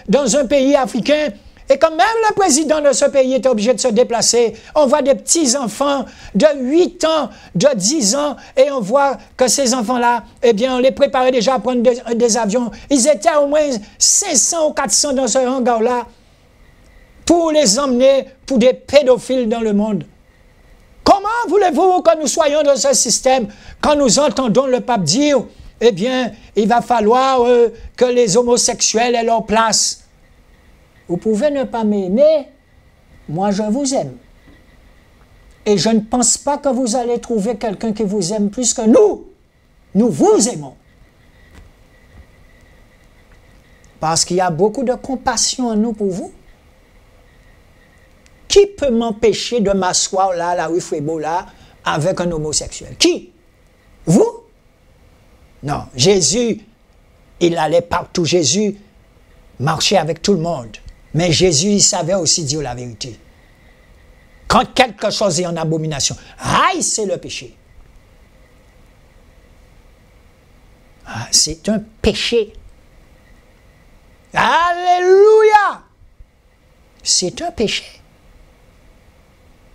dans un pays africain et quand même le président de ce pays est obligé de se déplacer, on voit des petits-enfants de 8 ans, de 10 ans, et on voit que ces enfants-là, eh bien, on les préparait déjà à prendre des avions. Ils étaient au moins 500 ou 400 dans ce hangar-là pour les emmener pour des pédophiles dans le monde. Comment voulez-vous que nous soyons dans ce système quand nous entendons le pape dire, eh bien, il va falloir que les homosexuels aient leur place? Vous pouvez ne pas m'aimer, moi je vous aime. Et je ne pense pas que vous allez trouver quelqu'un qui vous aime plus que nous. Nous vous aimons. Parce qu'il y a beaucoup de compassion en nous pour vous. Qui peut m'empêcher de m'asseoir là, à la rue Frébeau, là, avec un homosexuel? Qui? Vous? Non, Jésus, il allait partout. Jésus marchait avec tout le monde. Mais Jésus, il savait aussi dire la vérité. Quand quelque chose est en abomination, c'est le péché. C'est un péché. Alléluia! C'est un péché.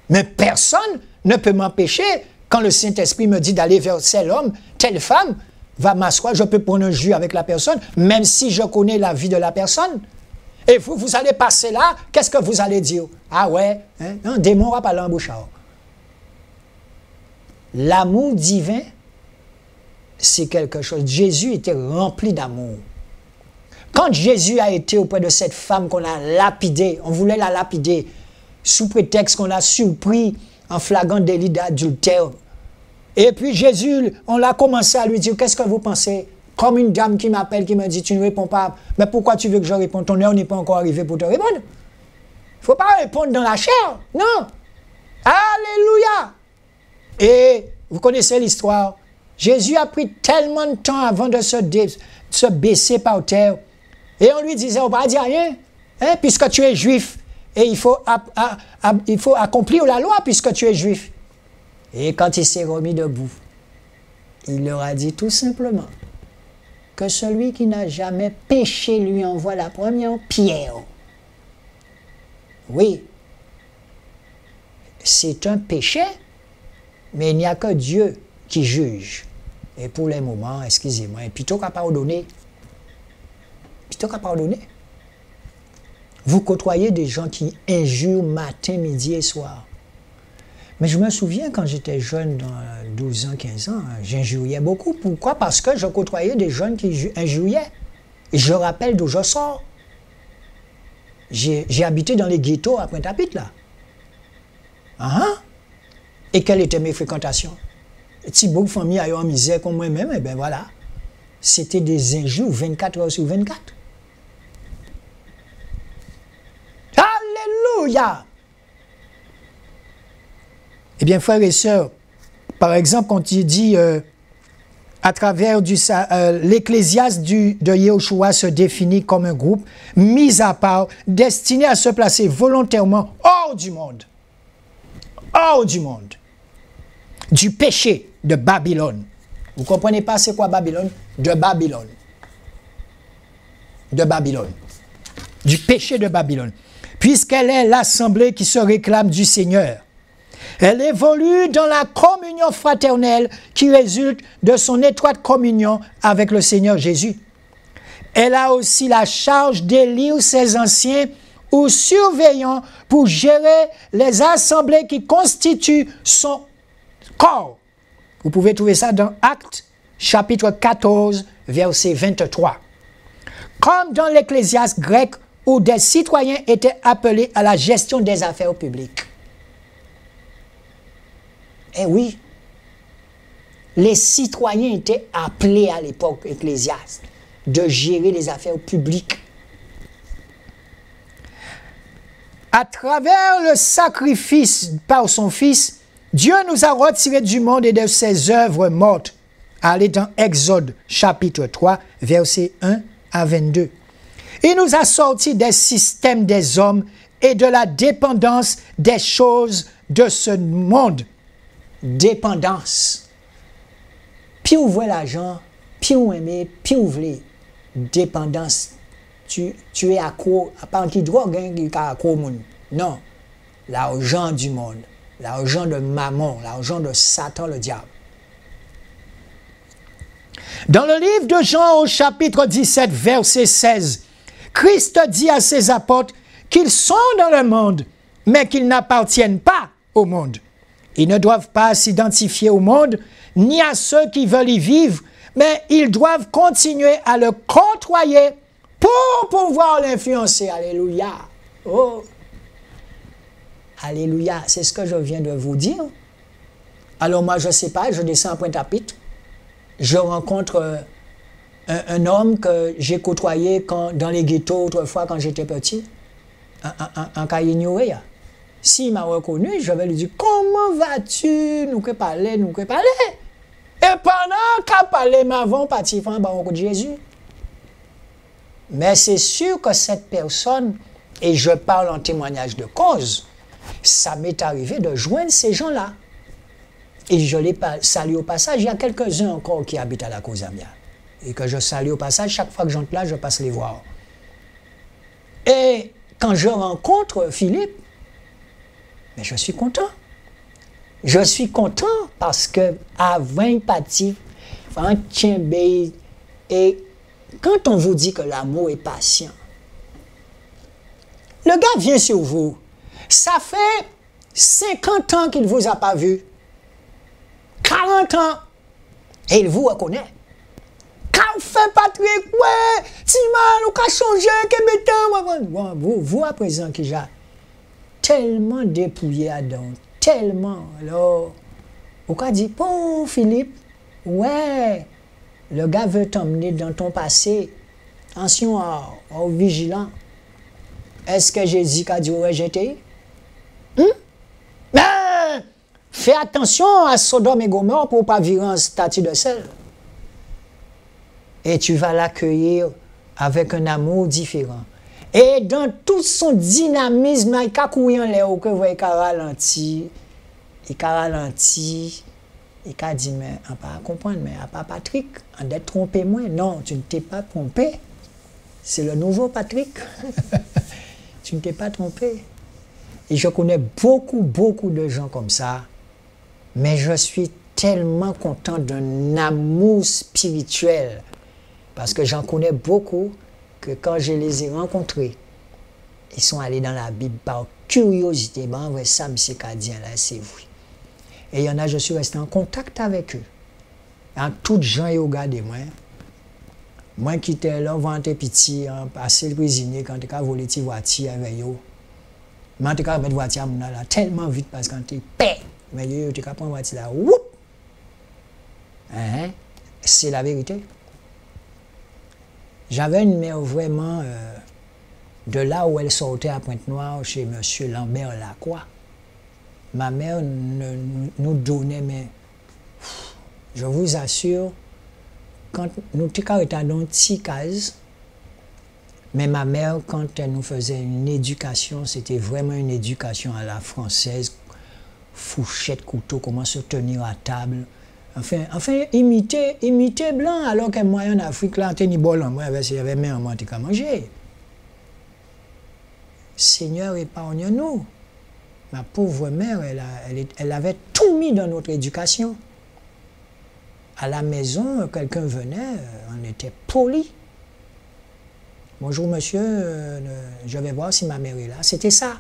Mais personne ne peut m'empêcher, quand le Saint-Esprit me dit d'aller vers tel homme, telle femme, va m'asseoir, je peux prendre un jus avec la personne, même si je connais la vie de la personne. Et vous allez passer là, qu'est-ce que vous allez dire? Ah ouais, un démon va parler en bouchard. L'amour divin, c'est quelque chose. Jésus était rempli d'amour. Quand Jésus a été auprès de cette femme qu'on a lapidée, on voulait la lapider, sous prétexte qu'on l'a surpris en flagrant délit d'adultère. Et puis Jésus, on l'a commencé à lui dire, qu'est-ce que vous pensez? Comme une dame qui m'appelle, qui me dit, tu ne réponds pas. Mais pourquoi tu veux que je réponde? Ton heure n'est pas encore arrivée pour te répondre. Il ne faut pas répondre dans la chair. Non. Alléluia. Et vous connaissez l'histoire. Jésus a pris tellement de temps avant de se baisser par terre. Et on lui disait, on ne va pas dire rien. Puisque tu es juif. Et il faut accomplir la loi puisque tu es juif. Et quand il s'est remis debout, il leur a dit tout simplement que celui qui n'a jamais péché lui envoie la première pierre. Oui, c'est un péché, mais il n'y a que Dieu qui juge. Et pour le moment, excusez-moi, plutôt qu'à pardonner, vous côtoyez des gens qui injurent matin, midi et soir. Mais je me souviens quand j'étais jeune, dans 12 ans, 15 ans, j'injuriais beaucoup. Pourquoi? Parce que je côtoyais des jeunes qui injuriaient. Et je rappelle d'où je sors. J'ai habité dans les ghettos à Pointe-à-Pitre, là. Et quelles étaient mes fréquentations? Si beaucoup de familles avaient en misère comme moi-même, et bien voilà. C'était des injures 24 heures sur 24. Alléluia! Eh bien, frères et sœurs, par exemple, quand il dit à travers l'Ecclésiaste de Yahushua se définit comme un groupe mis à part, destiné à se placer volontairement hors du monde. Hors du monde. Du péché de Babylone. Vous ne comprenez pas c'est quoi Babylone? De Babylone. De Babylone. Du péché de Babylone. Puisqu'elle est l'assemblée qui se réclame du Seigneur. Elle évolue dans la communion fraternelle qui résulte de son étroite communion avec le Seigneur Jésus. Elle a aussi la charge d'élire ses anciens ou surveillants pour gérer les assemblées qui constituent son corps. Vous pouvez trouver ça dans Actes, chapitre 14, verset 23. Comme dans l'Ecclésiaste grec où des citoyens étaient appelés à la gestion des affaires publiques. Eh oui, les citoyens étaient appelés à l'époque ecclésiaste de gérer les affaires publiques. À travers le sacrifice par son Fils, Dieu nous a retirés du monde et de ses œuvres mortes. Allez dans Exode chapitre 3, versets 1 à 22. Il nous a sortis des systèmes des hommes et de la dépendance des choses de ce monde. Dépendance. Puis vous voyez l'argent, puis vous aimez, puis vous voulez. Dépendance. Tu es accro, à part qui drogue, qui est accro au monde. Non. L'argent du monde. L'argent de mammon. L'argent de Satan, le diable. Dans le livre de Jean au chapitre 17, verset 16, Christ dit à ses apôtres qu'ils sont dans le monde, mais qu'ils n'appartiennent pas au monde. Ils ne doivent pas s'identifier au monde, ni à ceux qui veulent y vivre, mais ils doivent continuer à le côtoyer pour pouvoir l'influencer. Alléluia. Oh. Alléluia. C'est ce que je viens de vous dire. Alors moi, je ne sais pas, je descends à Pointe-à-Pitre. Je rencontre un homme que j'ai côtoyé dans les ghettos autrefois quand j'étais petit, en Kayenyoé. S'il m'a reconnu, je vais lui dire, comment vas-tu? Nous que parler, nous que parler. Et pendant qu'à parler, m'avons parti faire un baron de Jésus. Mais c'est sûr que cette personne, et je parle en témoignage de cause, ça m'est arrivé de joindre ces gens-là. Et je les salue au passage. Il y a quelques-uns encore qui habitent à la Cozamia. Et que je salue au passage. Chaque fois que j'entre là, je passe les voir. Et quand je rencontre Philippe, mais je suis content. Je suis content parce que avant parti, et quand on vous dit que l'amour est patient, le gars vient sur vous. Ça fait 50 ans qu'il ne vous a pas vu. 40 ans. Et il vous reconnaît. Quand fait Patrick, ouais, Timan, on a changé, vous à présent qui j'ai tellement dépouillé à dedans, tellement. Alors, on a dit, bon Philippe, ouais, le gars veut t'emmener dans ton passé. Attention, vigilant. Est-ce que Jésus a dit, ouais, j'étais? Ben, fais attention à Sodome et Gomorrhe pour ne pas virer en statue de sel. Et tu vas l'accueillir avec un amour différent. Et dans tout son dynamisme, il a couru en l'air, que vous voyez, il a ralenti, il a dit, mais on ne peut pas comprendre, mais à part Patrick, on d'être trompé moi. Non, tu ne t'es pas trompé. C'est le nouveau Patrick. Tu ne t'es pas trompé. Et je connais beaucoup de gens comme ça. Mais je suis tellement content d'un amour spirituel. Parce que j'en connais beaucoup que quand je les ai rencontrés, ils sont allés dans la Bible par curiosité. Ben, ouais, ça, M. Cadien, là, c'est vous. Et il y en a, je suis resté en contact avec eux. En toutes gens, ils regardent moi. Moi qui étais là, vanté petit, passé le cuisinier quand tu as volé tes voitures avec eux. Mais tu as mis voiture là tellement vite parce que quand tu es mais tu as pris une voiture là, whoop! C'est la vérité. J'avais une mère vraiment de là où elle sortait à Pointe-Noire chez M. Lambert Lacroix. Ma mère nous donnait, mais je vous assure, quand nous étions dans une petite case, mais ma mère, quand elle nous faisait une éducation, c'était vraiment une éducation à la française, fourchette, couteau, comment se tenir à table. Enfin imiter blanc, alors que moi, en Afrique, là, on bol, moi, j'avais même un mantique à manger. Seigneur, épargne-nous. Ma pauvre mère, elle avait tout mis dans notre éducation. À la maison, quelqu'un venait, on était poli. Bonjour monsieur, je vais voir si ma mère est là. C'était ça.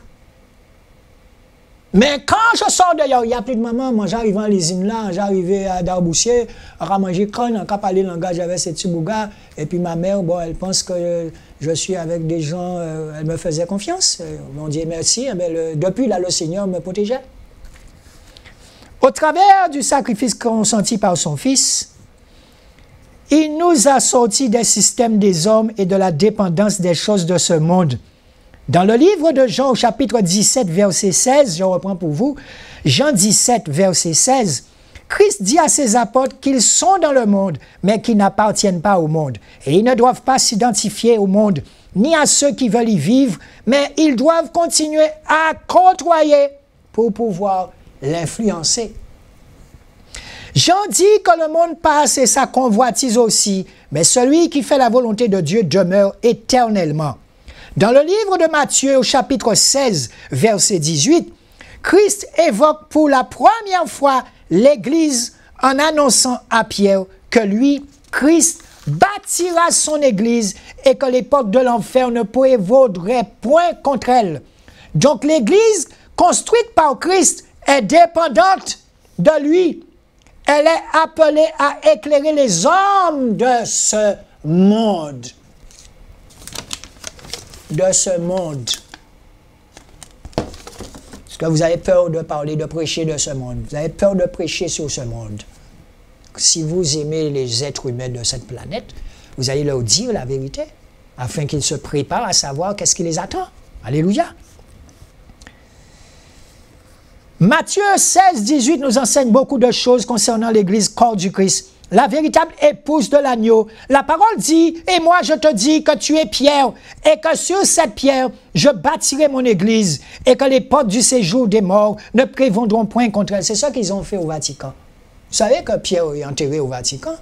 Mais quand je sors d'ailleurs, il n'y a plus de maman. Moi, j'arrive en l'usine là, j'arrivais à Darboussier, à manger crâne, à parler langage avec ces petits bougas. Et puis ma mère, bon, elle pense que je suis avec des gens, elle me faisait confiance. On dit merci. Depuis là, le Seigneur me protégeait. Au travers du sacrifice consenti par son Fils, il nous a sortis des systèmes des hommes et de la dépendance des choses de ce monde. Dans le livre de Jean, au chapitre 17, verset 16, je reprends pour vous, Jean 17, verset 16, Christ dit à ses apôtres qu'ils sont dans le monde, mais qu'ils n'appartiennent pas au monde. Et ils ne doivent pas s'identifier au monde, ni à ceux qui veulent y vivre, mais ils doivent continuer à côtoyer pour pouvoir l'influencer. Jean dit que le monde passe et sa convoitise aussi, mais celui qui fait la volonté de Dieu demeure éternellement. Dans le livre de Matthieu, au chapitre 16, verset 18, Christ évoque pour la première fois l'Église en annonçant à Pierre que lui, Christ, bâtira son Église et que l'époque de l'enfer ne prévaudrait point contre elle. Donc l'Église construite par Christ est dépendante de lui. Elle est appelée à éclairer les hommes de ce monde. De ce monde. Est-ce que vous avez peur de parler, de prêcher de ce monde? Vous avez peur de prêcher sur ce monde? Si vous aimez les êtres humains de cette planète, vous allez leur dire la vérité, afin qu'ils se préparent à savoir qu'est-ce qui les attend. Alléluia. Matthieu 16, 18 nous enseigne beaucoup de choses concernant l'Église corps du Christ. La véritable épouse de l'agneau. La parole dit, et moi je te dis que tu es Pierre, et que sur cette pierre, je bâtirai mon Église, et que les portes du séjour des morts ne prévaudront point contre elle. C'est ça qu'ils ont fait au Vatican. Vous savez que Pierre est enterré au Vatican?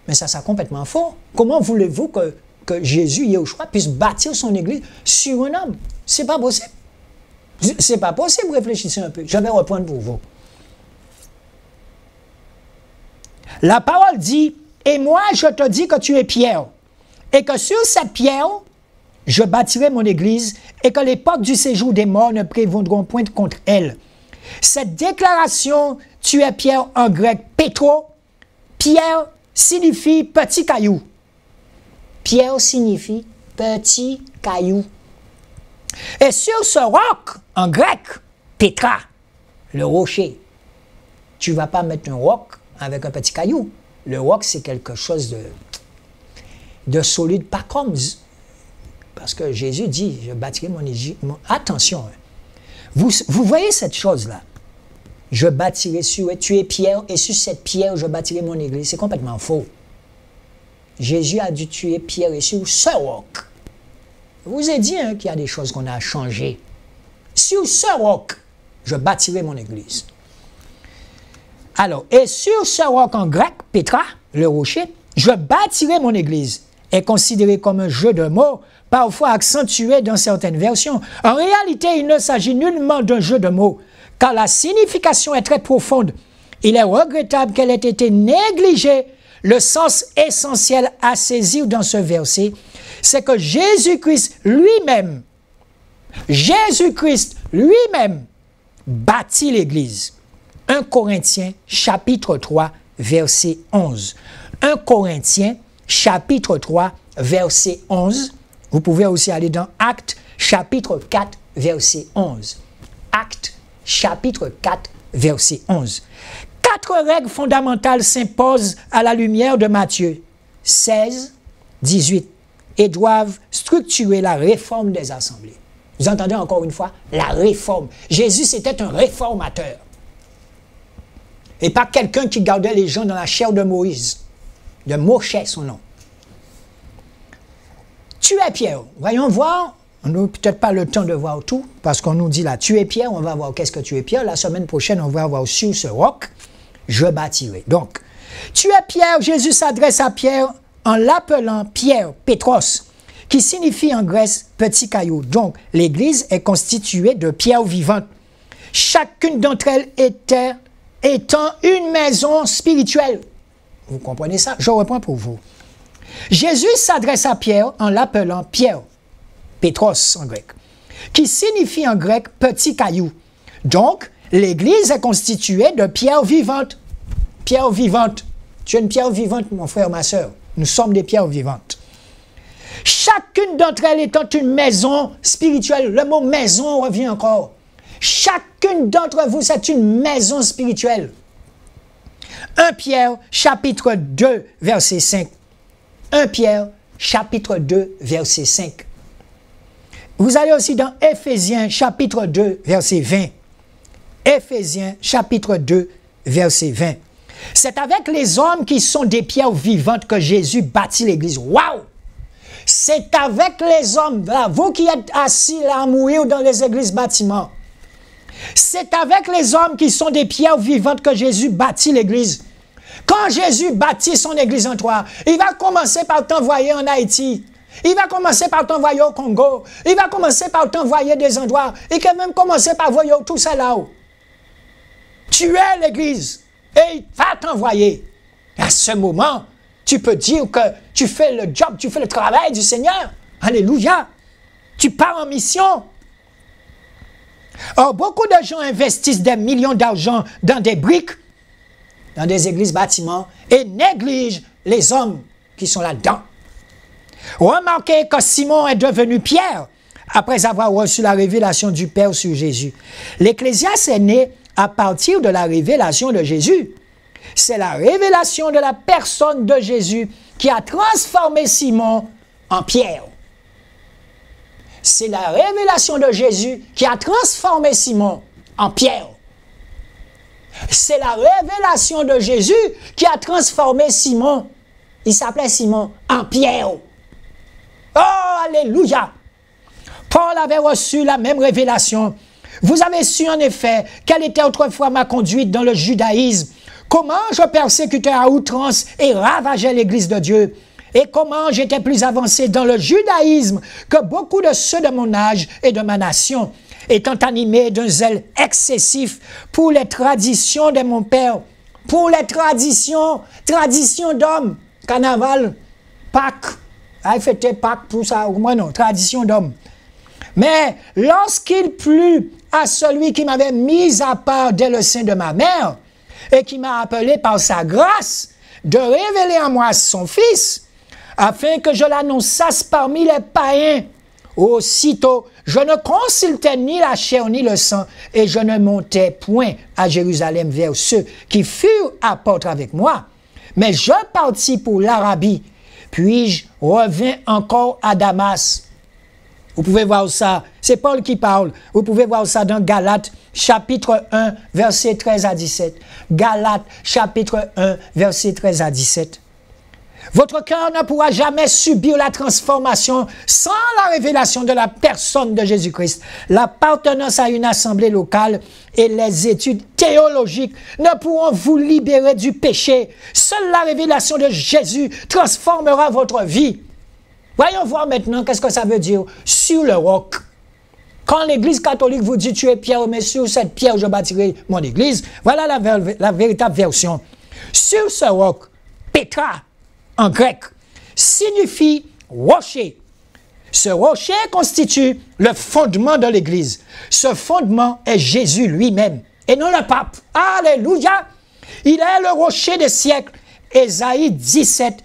Mais ça, c'est complètement faux. Comment voulez-vous que Jésus, Yahushua, puisse bâtir son Église sur un homme? C'est pas possible. C'est pas possible, réfléchissez un peu. Je vais reprendre pour vous. La parole dit, et moi je te dis que tu es Pierre, et que sur cette pierre, je bâtirai mon Église, et que les portes du séjour des morts ne prévaudront point contre elle. Cette déclaration, tu es Pierre en grec, Pétro, Pierre signifie petit caillou. Pierre signifie petit caillou. Et sur ce roc, en grec, Pétra, le rocher, tu ne vas pas mettre un roc avec un petit caillou. Le roc, c'est quelque chose de solide, pas comme... Parce que Jésus dit, je bâtirai mon Église. Attention, vous voyez cette chose-là. Je bâtirai sur... Tu es pierre, et sur cette pierre, je bâtirai mon Église. C'est complètement faux. Jésus a dû tuer Pierre et sur ce roc. Je vous ai dit qu'il y a des choses qu'on a changées. Sur ce roc, je bâtirai mon Église. Alors, et sur ce roc en grec, Pétra, le rocher, je bâtirai mon Église, est considéré comme un jeu de mots, parfois accentué dans certaines versions. En réalité, il ne s'agit nullement d'un jeu de mots, car la signification est très profonde. Il est regrettable qu'elle ait été négligée. Le sens essentiel à saisir dans ce verset, c'est que Jésus-Christ lui-même bâtit l'Église. 1 Corinthiens chapitre 3 verset 11. 1 Corinthiens chapitre 3, verset 11. Vous pouvez aussi aller dans Actes, chapitre 4, verset 11. Actes, chapitre 4, verset 11. 4 règles fondamentales s'imposent à la lumière de Matthieu 16, 18 et doivent structurer la réforme des assemblées. Vous entendez encore une fois, la réforme. Jésus, c'était un réformateur. Et pas quelqu'un qui gardait les gens dans la chair de Moïse, de Moshe, son nom. Tuer Pierre. Voyons voir. On n'a peut-être pas le temps de voir tout, parce qu'on nous dit là, tuer Pierre, on va voir qu'est-ce que tuer Pierre. La semaine prochaine, on va voir sur ce roc, je bâtirai. Donc, tuer Pierre, Jésus s'adresse à Pierre en l'appelant Pierre, Pétros, qui signifie en grec petit caillou. Donc, l'Église est constituée de pierres vivantes. Chacune d'entre elles étant une maison spirituelle. Vous comprenez ça? Je reprends pour vous. Jésus s'adresse à Pierre en l'appelant Pierre, Pétros en grec, qui signifie en grec petit caillou. Donc, l'Église est constituée de pierres vivantes. Pierres vivantes. Tu es une pierre vivante, mon frère, ma soeur. Nous sommes des pierres vivantes. Chacune d'entre elles étant une maison spirituelle. Le mot maison revient encore. Chacune d'entre vous, c'est une maison spirituelle. 1 Pierre, chapitre 2, verset 5. 1 Pierre, chapitre 2, verset 5. Vous allez aussi dans Éphésiens, chapitre 2, verset 20. Éphésiens, chapitre 2, verset 20. C'est avec les hommes qui sont des pierres vivantes que Jésus bâtit l'Église. Waouh! C'est avec les hommes, là, vous qui êtes assis là, à mourir dans les églises bâtiments. C'est avec les hommes qui sont des pierres vivantes que Jésus bâtit l'Église. Quand Jésus bâtit son Église en toi, il va commencer par t'envoyer en Haïti. Il va commencer par t'envoyer au Congo. Il va commencer par t'envoyer des endroits. Il va même commencer par envoyer tout ça là-haut. Tu es l'Église et il va t'envoyer. À ce moment, tu peux dire que tu fais le job, tu fais le travail du Seigneur. Alléluia. Tu pars en mission. Or, beaucoup de gens investissent des millions d'argent dans des briques, dans des églises bâtiments, et négligent les hommes qui sont là-dedans. Remarquez que Simon est devenu Pierre après avoir reçu la révélation du Père sur Jésus. L'Ecclésiaste est né à partir de la révélation de Jésus. C'est la révélation de la personne de Jésus qui a transformé Simon en Pierre. C'est la révélation de Jésus qui a transformé Simon en Pierre. C'est la révélation de Jésus qui a transformé Simon. Il s'appelait Simon en Pierre. Oh, alléluia! Paul avait reçu la même révélation. Vous avez su en effet quelle était autrefois ma conduite dans le judaïsme, comment je persécutais à outrance et ravageais l'Église de Dieu, et comment j'étais plus avancé dans le judaïsme que beaucoup de ceux de mon âge et de ma nation, étant animé d'un zèle excessif pour les traditions de mon père, pour les traditions d'hommes, carnaval, Pâques, fêter Pâques, tout ça, moi non, tradition d'hommes. Mais lorsqu'il plut à celui qui m'avait mis à part dès le sein de ma mère et qui m'a appelé par sa grâce de révéler en moi son Fils, afin que je l'annonçasse parmi les païens, aussitôt je ne consultais ni la chair ni le sang, et je ne montais point à Jérusalem vers ceux qui furent apôtres avec moi. Mais je partis pour l'Arabie, puis je revins encore à Damas. Vous pouvez voir ça, c'est Paul qui parle. Vous pouvez voir ça dans Galates, chapitre 1, verset 13 à 17. Galates, chapitre 1, verset 13 à 17. Votre cœur ne pourra jamais subir la transformation sans la révélation de la personne de Jésus-Christ. L'appartenance à une assemblée locale et les études théologiques ne pourront vous libérer du péché. Seule la révélation de Jésus transformera votre vie. Voyons voir maintenant qu'est-ce que ça veut dire sur le roc. Quand l'Église catholique vous dit tu es Pierre, mais sur cette pierre je bâtirai mon Église, voilà la véritable version. Sur ce roc, Pétra, en grec, signifie rocher. Ce rocher constitue le fondement de l'Église. Ce fondement est Jésus lui-même et non le pape. Alléluia! Il est le rocher des siècles. Ésaïe 17,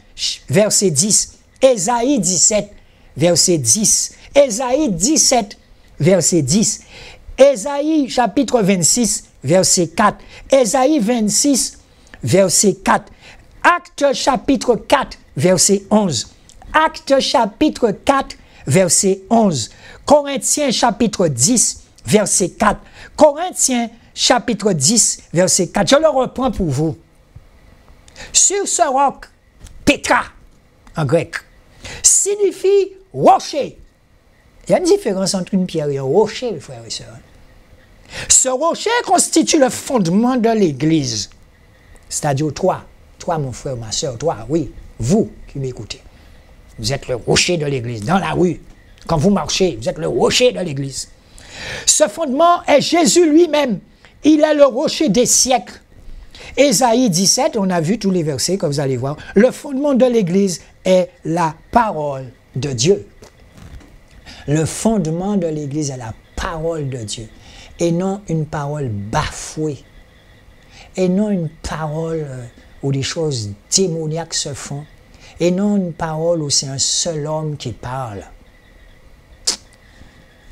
verset 10. Ésaïe 17, verset 10. Ésaïe 17, verset 10. Ésaïe chapitre 26, verset 4. Ésaïe 26, verset 4. Acte chapitre 4, verset 11. Acte chapitre 4, verset 11. Corinthiens chapitre 10, verset 4. Corinthiens chapitre 10, verset 4. Je le reprends pour vous. Sur ce roc, Petra, en grec, signifie rocher. Il y a une différence entre une pierre et un rocher, mes frères et sœurs. Ce rocher constitue le fondement de l'Église. C'est-à-dire toi, mon frère, ma sœur, toi, oui, vous qui m'écoutez. Vous êtes le rocher de l'Église, dans la rue. Quand vous marchez, vous êtes le rocher de l'Église. Ce fondement est Jésus lui-même. Il est le rocher des siècles. Ésaïe 17, on a vu tous les versets que vous allez voir. Le fondement de l'Église est la parole de Dieu. Le fondement de l'Église est la parole de Dieu. Et non une parole bafouée. Et non une parole où des choses démoniaques se font. Et non une parole où c'est un seul homme qui parle.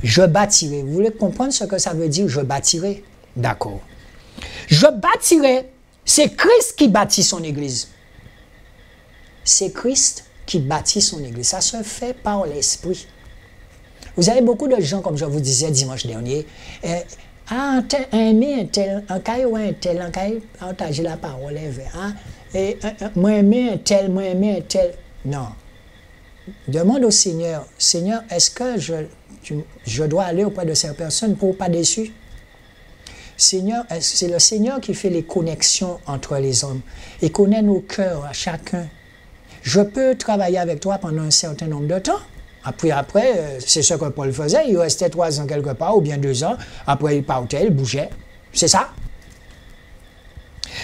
Je bâtirai. Vous voulez comprendre ce que ça veut dire, je bâtirai? D'accord. Je bâtirai, c'est Christ qui bâtit son Église. C'est Christ qui bâtit son Église. Ça se fait par l'Esprit. Vous avez beaucoup de gens, comme je vous disais dimanche dernier, un tel, un caillou, un tel, partager la parole, moi aimer un tel, moi aimer un tel. Non. Demande au Seigneur, Seigneur, est-ce que je dois aller auprès de ces personnes pour ne pas déçu? Seigneur, c'est le Seigneur qui fait les connexions entre les hommes. Il connaît nos cœurs à chacun. Je peux travailler avec toi pendant un certain nombre de temps. Après, c'est ce que Paul faisait. Il restait 3 ans quelque part, ou bien 2 ans. Après, il partait, il bougeait. C'est ça.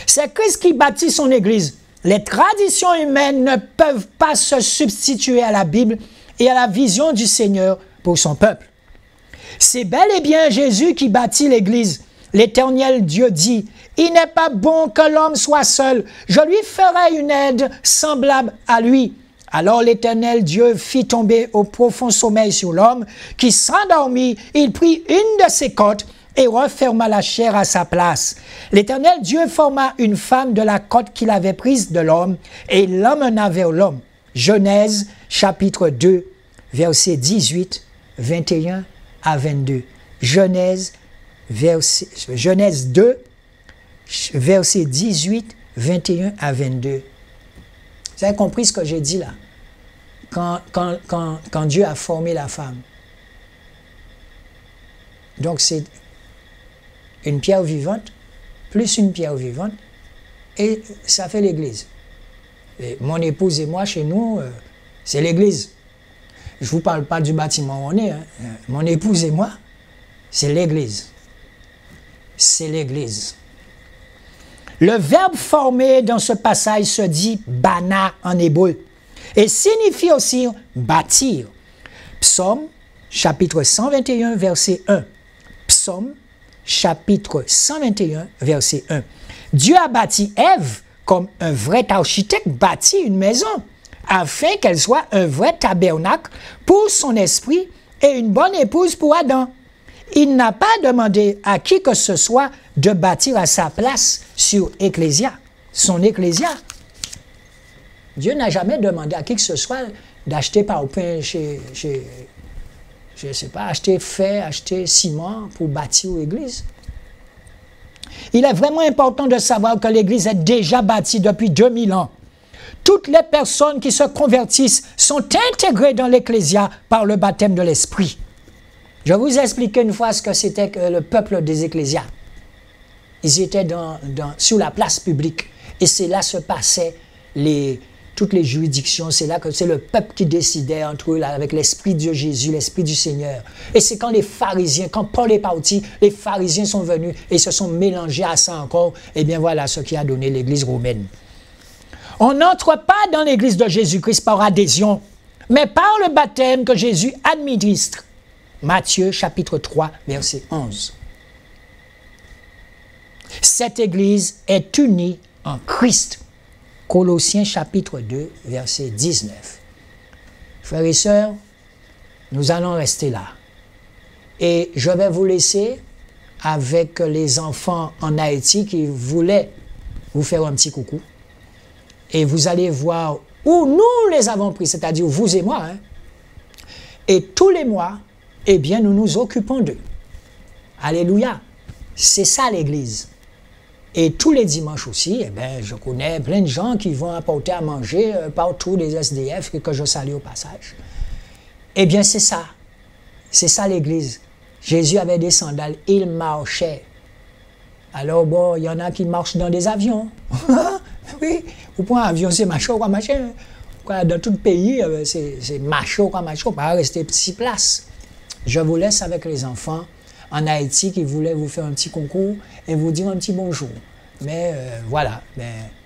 C'est Christ qui bâtit son Église. Les traditions humaines ne peuvent pas se substituer à la Bible et à la vision du Seigneur pour son peuple. C'est bel et bien Jésus qui bâtit l'Église. L'Éternel Dieu dit, « Il n'est pas bon que l'homme soit seul. Je lui ferai une aide semblable à lui. » Alors l'Éternel Dieu fit tomber au profond sommeil sur l'homme, qui s'endormit. Il prit une de ses côtes et referma la chair à sa place. L'Éternel Dieu forma une femme de la côte qu'il avait prise de l'homme et l'emmena vers l'homme. Genèse chapitre 2, versets 18, 21 à 22. Genèse 2, versets 18, 21 à 22. Vous avez compris ce que j'ai dit là? Quand Dieu a formé la femme. Donc c'est une pierre vivante, plus une pierre vivante, et ça fait l'Église. Mon épouse et moi, chez nous, c'est l'Église. Je ne vous parle pas du bâtiment où on est. Hein. Mon épouse et moi, c'est l'Église. C'est l'Église. Le verbe formé dans ce passage se dit « bana » en hébreu et signifie aussi « bâtir ». Psaume, chapitre 121, verset 1. Psaume, chapitre 121, verset 1. Dieu a bâti Ève comme un vrai architecte bâtit une maison, afin qu'elle soit un vrai tabernacle pour son esprit et une bonne épouse pour Adam. Il n'a pas demandé à qui que ce soit de bâtir à sa place sur Ecclésia, son Ecclésia. Dieu n'a jamais demandé à qui que ce soit d'acheter par pain chez je ne sais pas, acheter fer, acheter ciment pour bâtir l'église. Il est vraiment important de savoir que l'église est déjà bâtie depuis 2000 ans. Toutes les personnes qui se convertissent sont intégrées dans l'Ecclésia par le baptême de l'Esprit. Je vais vous expliquer une fois ce que c'était que le peuple des Ecclésias. Ils étaient sur la place publique et c'est là se passaient toutes les juridictions. C'est là que c'est le peuple qui décidait entre eux là, avec l'Esprit de Jésus, l'Esprit du Seigneur. Et c'est quand les pharisiens, quand Paul est parti, les pharisiens sont venus et se sont mélangés à ça encore. Et bien voilà ce qui a donné l'Église romaine. On n'entre pas dans l'Église de Jésus-Christ par adhésion, mais par le baptême que Jésus administre. Matthieu chapitre 3, verset 11. Cette Église est unie en Christ. Colossiens chapitre 2, verset 19. Frères et sœurs, nous allons rester là. Et je vais vous laisser avec les enfants en Haïti qui voulaient vous faire un petit coucou. Et vous allez voir où nous les avons pris, c'est-à-dire vous et moi. Hein. Et tous les mois, eh bien, nous nous occupons d'eux. Alléluia. C'est ça l'Église. Et tous les dimanches aussi, eh bien, je connais plein de gens qui vont apporter à manger partout, des SDF que je salue au passage. Eh bien, c'est ça. C'est ça l'Église. Jésus avait des sandales, il marchait. Alors, bon, il y en a qui marchent dans des avions. Oui, ou pour un avion, c'est macho quoi machin. Dans tout pays, c'est macho quoi macho, pas rester petit place. Je vous laisse avec les enfants en Haïti qui voulaient vous faire un petit concours et vous dire un petit bonjour. Mais voilà,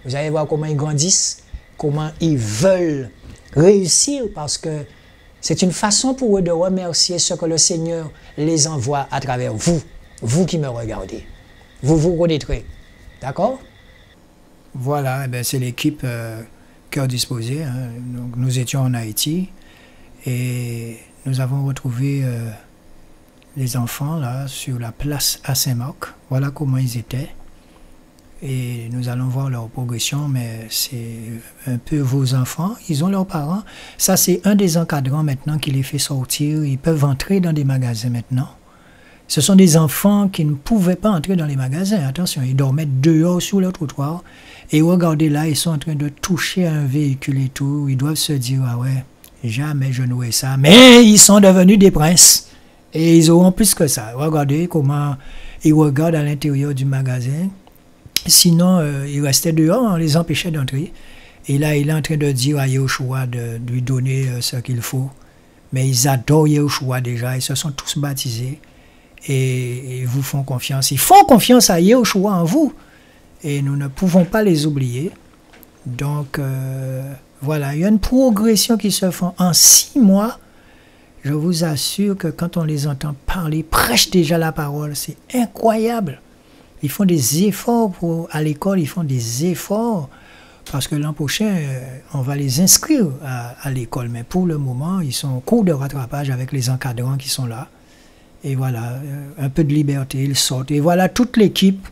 vous allez voir comment ils grandissent, comment ils veulent réussir, parce que c'est une façon pour eux de remercier ce que le Seigneur les envoie à travers vous, vous qui me regardez. Vous vous connaîtrez. D'accord? Voilà, c'est l'équipe Cœur Disposé. Hein. Donc, nous étions en Haïti et nous avons retrouvé les enfants là sur la place à Saint-Marc. Voilà comment ils étaient. Et nous allons voir leur progression, mais c'est un peu vos enfants. Ils ont leurs parents. Ça, c'est un des encadrants maintenant qui les fait sortir. Ils peuvent entrer dans des magasins maintenant. Ce sont des enfants qui ne pouvaient pas entrer dans les magasins. Attention, ils dormaient dehors sur le trottoir. Et regardez là, ils sont en train de toucher un véhicule et tout. Ils doivent se dire, ah ouais, jamais je n'aurais ça. Mais ils sont devenus des princes. Et ils auront plus que ça. Regardez comment ils regardent à l'intérieur du magasin. Sinon, ils restaient dehors, on les empêchait d'entrer. Et là, il est en train de dire à Yahushua de lui donner ce qu'il faut. Mais ils adorent Yahushua déjà. Ils se sont tous baptisés. Et ils vous font confiance. Ils font confiance à Yahushua en vous. Et nous ne pouvons pas les oublier. Donc, voilà, il y a une progression qui se fait en 6 mois. Je vous assure que quand on les entend parler, prêche déjà la parole. C'est incroyable. Ils font des efforts à l'école, ils font des efforts. Parce que l'an prochain, on va les inscrire à l'école. Mais pour le moment, ils sont en cours de rattrapage avec les encadrants qui sont là. Et voilà, un peu de liberté, ils sortent. Et voilà toute l'équipe,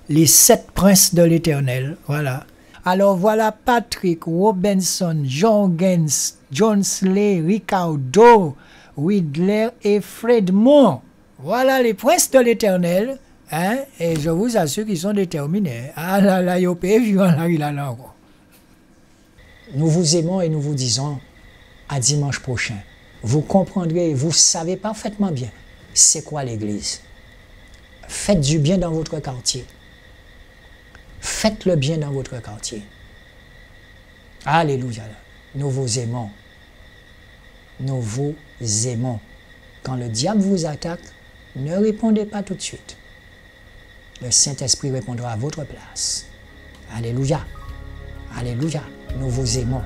les 7 princes de l'Éternel. Voilà. Alors voilà Patrick, Robinson, Jorgens, John Slay, Ricardo, Widler et Fredmont. Voilà les princes de l'Éternel. Hein? Et je vous assure qu'ils sont déterminés. Ah là là, ils ont là encore. Nous vous aimons et nous vous disons à dimanche prochain. Vous comprendrez, vous savez parfaitement bien c'est quoi l'Église. Faites du bien dans votre quartier. Faites le bien dans votre quartier. Alléluia. Nous vous aimons. Nous vous aimons. Quand le diable vous attaque, ne répondez pas tout de suite. Le Saint-Esprit répondra à votre place. Alléluia. Alléluia. Nous vous aimons.